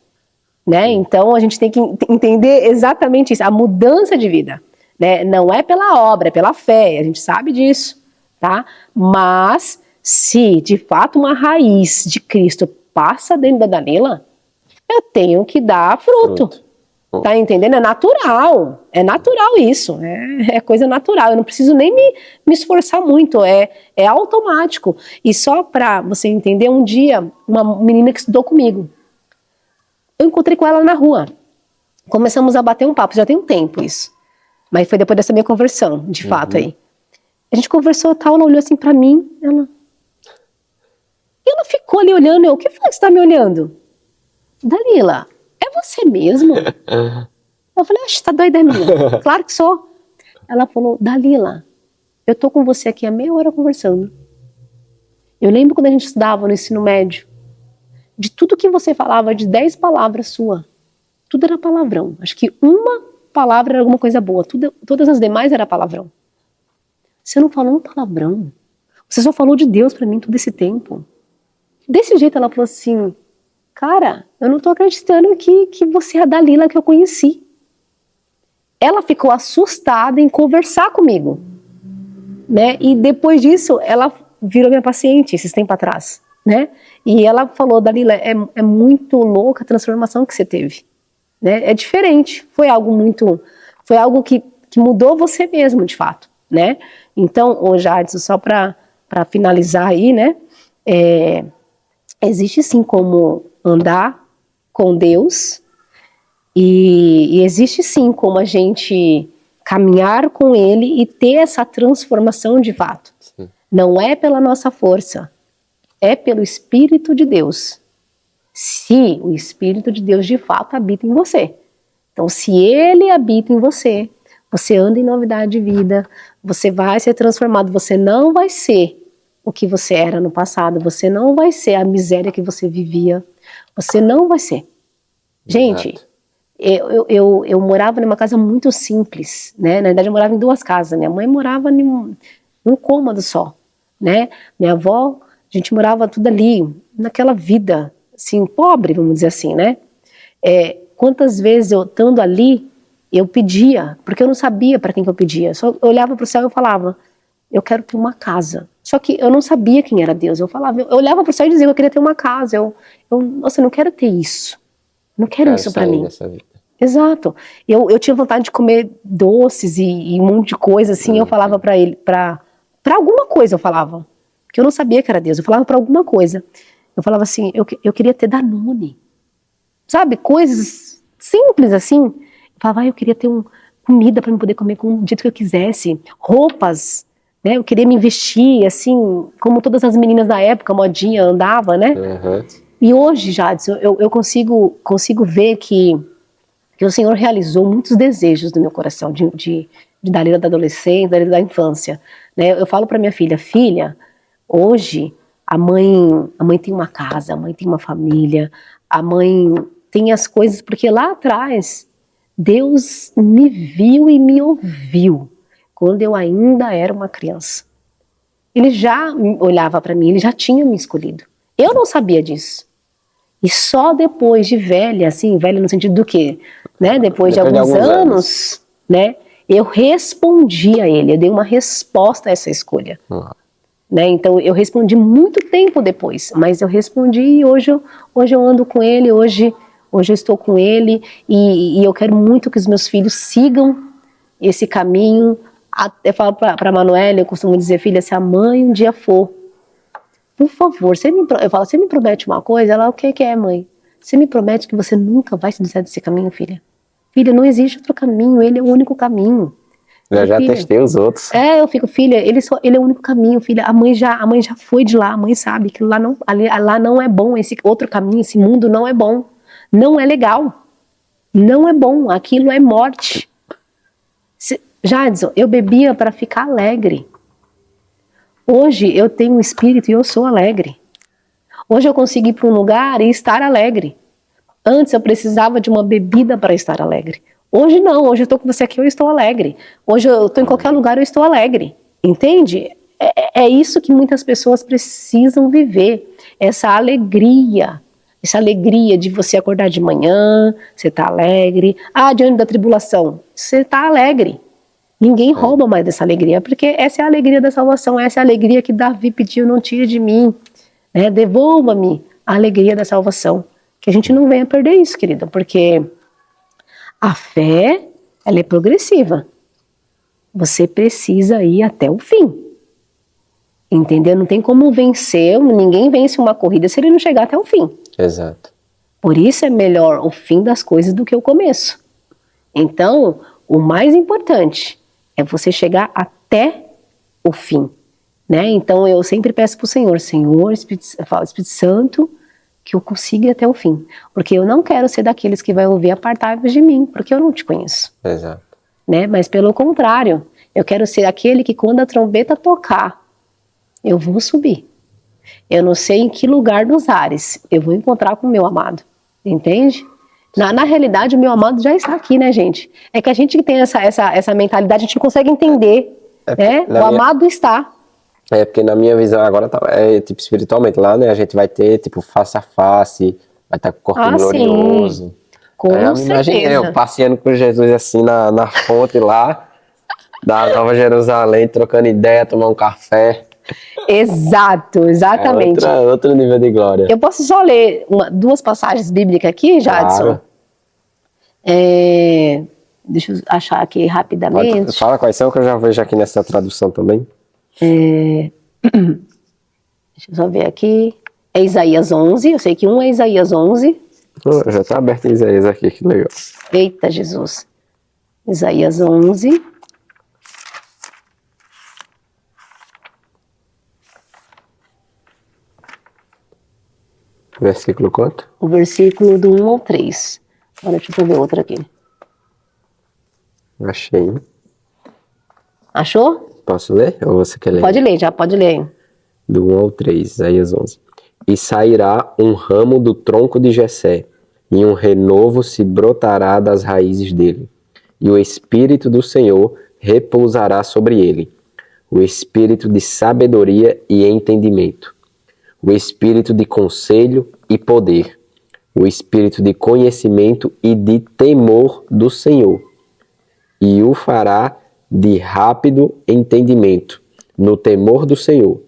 Né? Então, a gente tem que entender exatamente isso, a mudança de vida. Né? Não é pela obra, é pela fé, a gente sabe disso. Tá? Mas, se de fato uma raiz de Cristo passa dentro da Danila, eu tenho que dar fruto. Tá entendendo? É natural isso, é coisa natural, eu não preciso nem me esforçar muito, é automático. E só pra você entender, um dia, uma menina que estudou comigo, eu encontrei com ela na rua, começamos a bater um papo, já tem um tempo isso, mas foi depois dessa minha conversão, de fato aí. A gente conversou tal, ela olhou assim pra mim, ela ficou ali olhando, o que foi que você tá me olhando? Dalila, é você mesmo? Eu falei, você tá doida, menina? Claro que sou. Ela falou, Dalila, eu tô com você aqui há meia hora conversando. Eu lembro quando a gente estudava no ensino médio, de tudo que você falava, de 10 palavras sua, tudo era palavrão. Acho que uma palavra era alguma coisa boa, todas as demais era palavrão. Você não falou um palavrão. Você só falou de Deus pra mim todo esse tempo. Desse jeito ela falou assim, cara, eu não tô acreditando que você é a Dalila que eu conheci. Ela ficou assustada em conversar comigo, né? E depois disso, ela virou minha paciente esses tempos atrás, né? E ela falou, Dalila, é muito louca a transformação que você teve, né? É diferente, foi algo que mudou você mesmo, de fato, né? Então, ô Jadson, só para finalizar aí, né? Existe sim como andar com Deus e existe sim como a gente caminhar com Ele e ter essa transformação de fato. Sim. Não é pela nossa força, é pelo Espírito de Deus. Se o Espírito de Deus de fato habita em você. Então, se Ele habita em você, você anda em novidade de vida, você vai ser transformado, você não vai ser o que você era no passado, você não vai ser a miséria que você vivia, você não vai ser. Gente, eu morava numa casa muito simples, né? Na verdade eu morava em 2 casas, minha mãe morava num cômodo só, né? Minha avó, a gente morava tudo ali, naquela vida, assim, pobre, vamos dizer assim, né? Quantas vezes eu estando ali, eu pedia, porque eu não sabia para quem que eu pedia, só eu olhava para o céu e eu falava, eu quero ter uma casa. Só que eu não sabia quem era Deus. Eu olhava para o céu e dizia que eu queria ter uma casa. Nossa, eu não quero ter isso. Não quero isso para mim. Exato. Eu tinha vontade de comer doces e um monte de coisa assim. Eu falava para ele, para alguma coisa eu falava, porque eu não sabia que era Deus. Eu falava para alguma coisa. Eu falava assim, eu queria ter Danone, sabe? Coisas simples assim. Eu falava, eu queria ter comida para me poder comer do jeito que eu quisesse, roupas. Né, eu queria me vestir assim, como todas as meninas da época, modinha, andava, né? E hoje, Jadson, eu consigo ver que o Senhor realizou muitos desejos do meu coração, de Dalila da adolescência, Dalila da infância. Né? Eu falo para minha filha, hoje a mãe tem uma casa, a mãe tem uma família, a mãe tem as coisas, porque lá atrás Deus me viu e me ouviu. Quando eu ainda era uma criança. Ele já olhava para mim, ele já tinha me escolhido. Eu não sabia disso. E só depois de velha, assim, velha no sentido do quê? Né? Depois de alguns anos, né? Eu respondi a ele, eu dei uma resposta a essa escolha. Né? Então eu respondi muito tempo depois, mas eu respondi e hoje eu ando com ele, hoje Hoje eu estou com Ele e eu quero muito que os meus filhos sigam esse caminho. Eu falo para a Manuela, eu costumo dizer, filha, se a mãe um dia for, por favor, eu falo, você me promete uma coisa? Ela, o que é, mãe? Você me promete que você nunca vai se desviar desse caminho, filha? Filha, não existe outro caminho, ele é o único caminho. Eu já testei os outros. Eu fico, filha, ele é o único caminho, filha. A mãe já foi de lá, a mãe sabe que lá não é bom, esse outro caminho, esse mundo não é bom. Não é legal. Não é bom, aquilo é morte. Jadson, eu bebia para ficar alegre. Hoje eu tenho um espírito e eu sou alegre. Hoje eu consigo ir para um lugar e estar alegre. Antes eu precisava de uma bebida para estar alegre. Hoje não, hoje eu estou com você aqui, eu estou alegre. Hoje eu estou em qualquer lugar, eu estou alegre. Entende? É isso que muitas pessoas precisam viver. Essa alegria de você acordar de manhã, você está alegre. Diante da tribulação, você está alegre. Ninguém rouba mais dessa alegria, porque essa é a alegria da salvação, essa é a alegria que Davi pediu, não tire de mim. Devolva-me a alegria da salvação. Que a gente não venha perder isso, querida, porque a fé, ela é progressiva. Você precisa ir até o fim. Entendeu? Não tem como vencer, ninguém vence uma corrida se ele não chegar até o fim. Exato. Por isso é melhor o fim das coisas do que o começo. Então, o mais importante é você chegar até o fim. Então eu sempre peço para o Senhor, Espírito Santo, que eu consiga ir até o fim. Porque eu não quero ser daqueles que vai ouvir apartai-vos de mim, porque eu não te conheço. Exato. Mas pelo contrário, eu quero ser aquele que quando a trombeta tocar, eu vou subir. Eu não sei em que lugar dos ares eu vou encontrar com o meu amado. Entende? Na realidade, o meu amado já está aqui, né, gente? É que a gente que tem essa mentalidade, a gente não consegue entender. O amado está. Porque na minha visão agora tipo espiritualmente lá, né? A gente vai ter tipo face a face, vai estar com o corpo glorioso. Sim. Com certeza. Imaginei eu passeando com Jesus assim na fonte lá, da Nova Jerusalém, trocando ideia, tomar um café. Exato, exatamente. Outro nível de glória. Eu posso só ler duas passagens bíblicas aqui, Jadson? Claro. Deixa eu achar aqui rapidamente. Fala quais são, que eu já vejo aqui nessa tradução também. Deixa eu só ver aqui. É Isaías 11, eu sei que um é Isaías 11. Já está aberto em Isaías aqui, que legal. Eita, Jesus. Isaías 11. Versículo quanto? O versículo do 1 ao 3. Agora deixa eu ver outra aqui. Achei. Achou? Posso ler? Ou você quer ler? Pode ler, já pode ler. Do 1 ao 3, Isaías 11. E sairá um ramo do tronco de Jessé, e um renovo se brotará das raízes dele. E o Espírito do Senhor repousará sobre ele, o Espírito de sabedoria e entendimento, o Espírito de conselho e poder, o Espírito de conhecimento e de temor do Senhor, e o fará de rápido entendimento no temor do Senhor,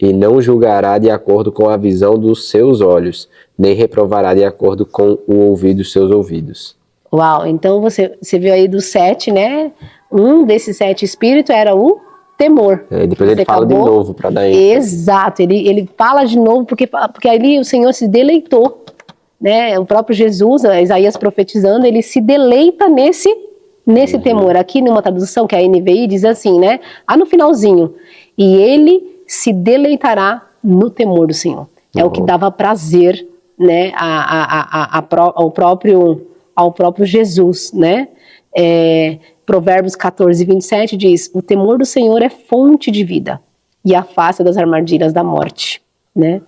e não julgará de acordo com a visão dos seus olhos, nem reprovará de acordo com o ouvido dos seus ouvidos. Uau, então você viu aí dos 7, né? Um desses 7 espíritos era o temor. Depois ele fala de novo para dar ênfase. Exato, ele fala de novo porque ali o Senhor se deleitou, né? O próprio Jesus, Isaías profetizando, ele se deleita nesse temor. Aqui numa tradução que é a NVI diz assim, né? No finalzinho, e ele se deleitará no temor do Senhor. É o que dava prazer, né? Ao próprio Jesus, né? Provérbios 14, 27 diz: o temor do Senhor é fonte de vida e afasta das armadilhas da morte, né?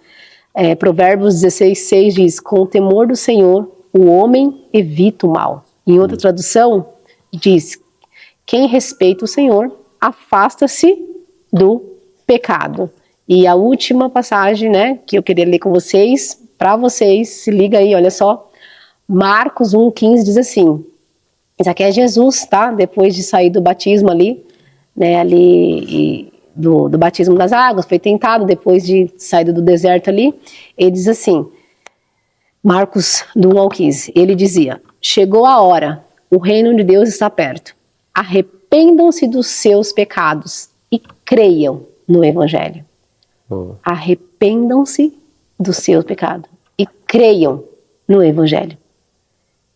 Provérbios 16, 6 diz: com o temor do Senhor o homem evita o mal. Em outra tradução diz: quem respeita o Senhor afasta-se do pecado. E a última passagem, né, que eu queria ler com vocês, para vocês, se liga aí, olha só, Marcos 1,15 diz assim, isso aqui é Jesus, tá? Depois de sair do batismo ali, né, do batismo das águas, foi tentado, depois de sair do deserto ali, ele diz assim, Marcos do 1 ao 15, ele dizia: chegou a hora, o reino de Deus está perto. Arrependam-se dos seus pecados e creiam no Evangelho. Arrependam-se do seu pecado e creiam no Evangelho.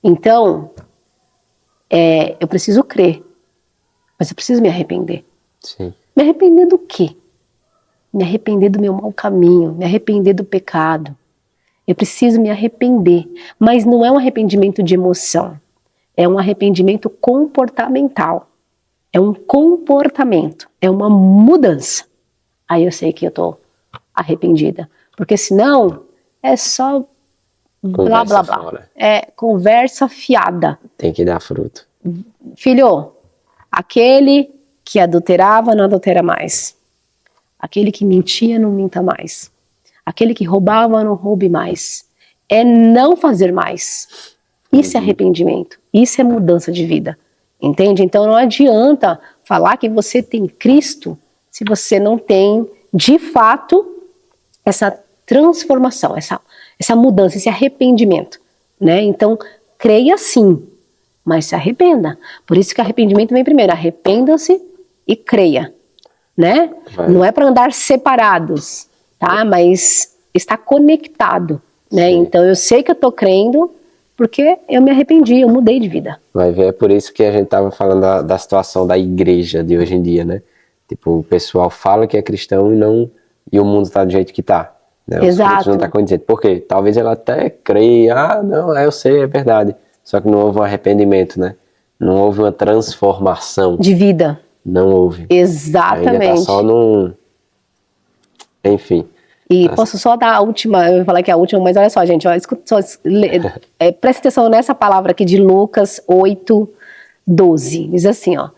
Então, eu preciso crer, mas eu preciso me arrepender. Sim. Me arrepender do quê? Me arrepender do meu mau caminho, me arrepender do pecado. Eu preciso me arrepender, mas não é um arrependimento de emoção, é um arrependimento comportamental. É um comportamento, é uma mudança. Aí eu sei que eu estou arrependida, porque senão é só blá blá blá. Fora. É conversa fiada. Tem que dar fruto. Filho, aquele que adulterava não adultera mais. Aquele que mentia não minta mais. Aquele que roubava não roube mais. É não fazer mais. Isso é arrependimento. Isso é mudança de vida. Entende? Então não adianta falar que você tem Cristo se você não tem, de fato, essa transformação, essa mudança, esse arrependimento, né? Então, creia sim, mas se arrependa. Por isso que arrependimento vem primeiro. Arrependa-se e creia, né? Não é para andar separados, tá? Mas está conectado, né? Sim. Então, eu sei que eu tô crendo porque eu me arrependi, eu mudei de vida. Vai ver, é por isso que a gente tava falando da situação da igreja de hoje em dia, né? Tipo, o pessoal fala que é cristão e o mundo tá do jeito que tá. Né? Exato. Não tá condizendo. Por quê? Talvez ela até creia, não, eu sei, é verdade. Só que não houve um arrependimento, né? Não houve uma transformação. De vida. Não houve. Exatamente. Ainda tá só num... Enfim. E posso só dar a última, eu vou falar que é a última, mas olha só, gente, ó, presta atenção nessa palavra aqui de Lucas 8:12. Diz assim, ó: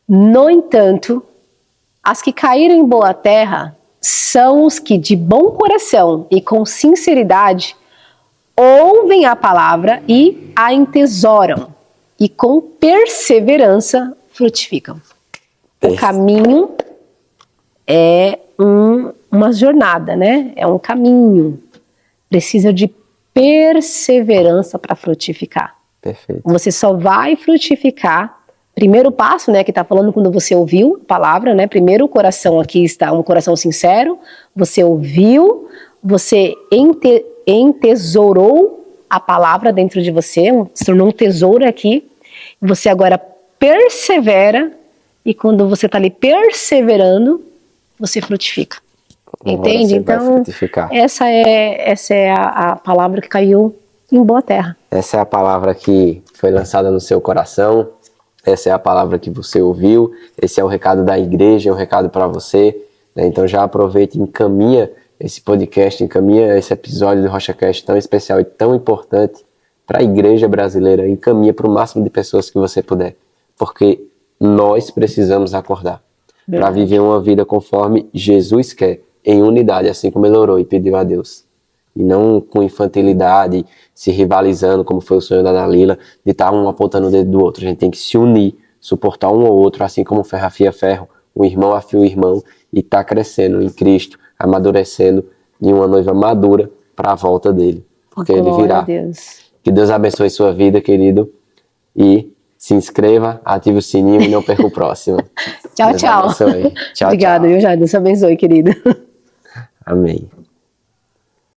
no entanto, as que caíram em boa terra são os que de bom coração e com sinceridade ouvem a palavra e a entesouram e com perseverança frutificam. O caminho é uma jornada, né? É um caminho. Precisa de perseverança para frutificar. Perfeito. Você só vai frutificar. Primeiro passo, né, que está falando quando você ouviu a palavra, né? Primeiro o coração aqui está um coração sincero. Você ouviu, você entesourou a palavra dentro de você, se tornou um tesouro aqui. Você agora persevera e quando você está ali perseverando, você frutifica. Entende? Então, essa é a palavra que caiu em boa terra. Essa é a palavra que foi lançada no seu coração. Essa é a palavra que você ouviu. Esse é o recado da igreja, é o recado para você. Né? Então já aproveita e encaminha esse podcast, encaminha esse episódio do RochaCast tão especial e tão importante para a igreja brasileira. Encaminha para o máximo de pessoas que você puder. Porque nós precisamos acordar para viver uma vida conforme Jesus quer. Em unidade, assim como ele orou e pediu a Deus. E não com infantilidade, se rivalizando, como foi o sonho da Dalila, de estar um apontando o dedo do outro. A gente tem que se unir, suportar um ao outro, assim como ferro afia ferro, o irmão afia o irmão, e estar crescendo em Cristo, amadurecendo em uma noiva madura para a volta dele. Porque ele virá. Deus. Que Deus abençoe sua vida, querido, e se inscreva, ative o sininho e não perca o próximo. Tchau, tchau. Tchau. Obrigada, tchau. Deus abençoe, querido. Amém.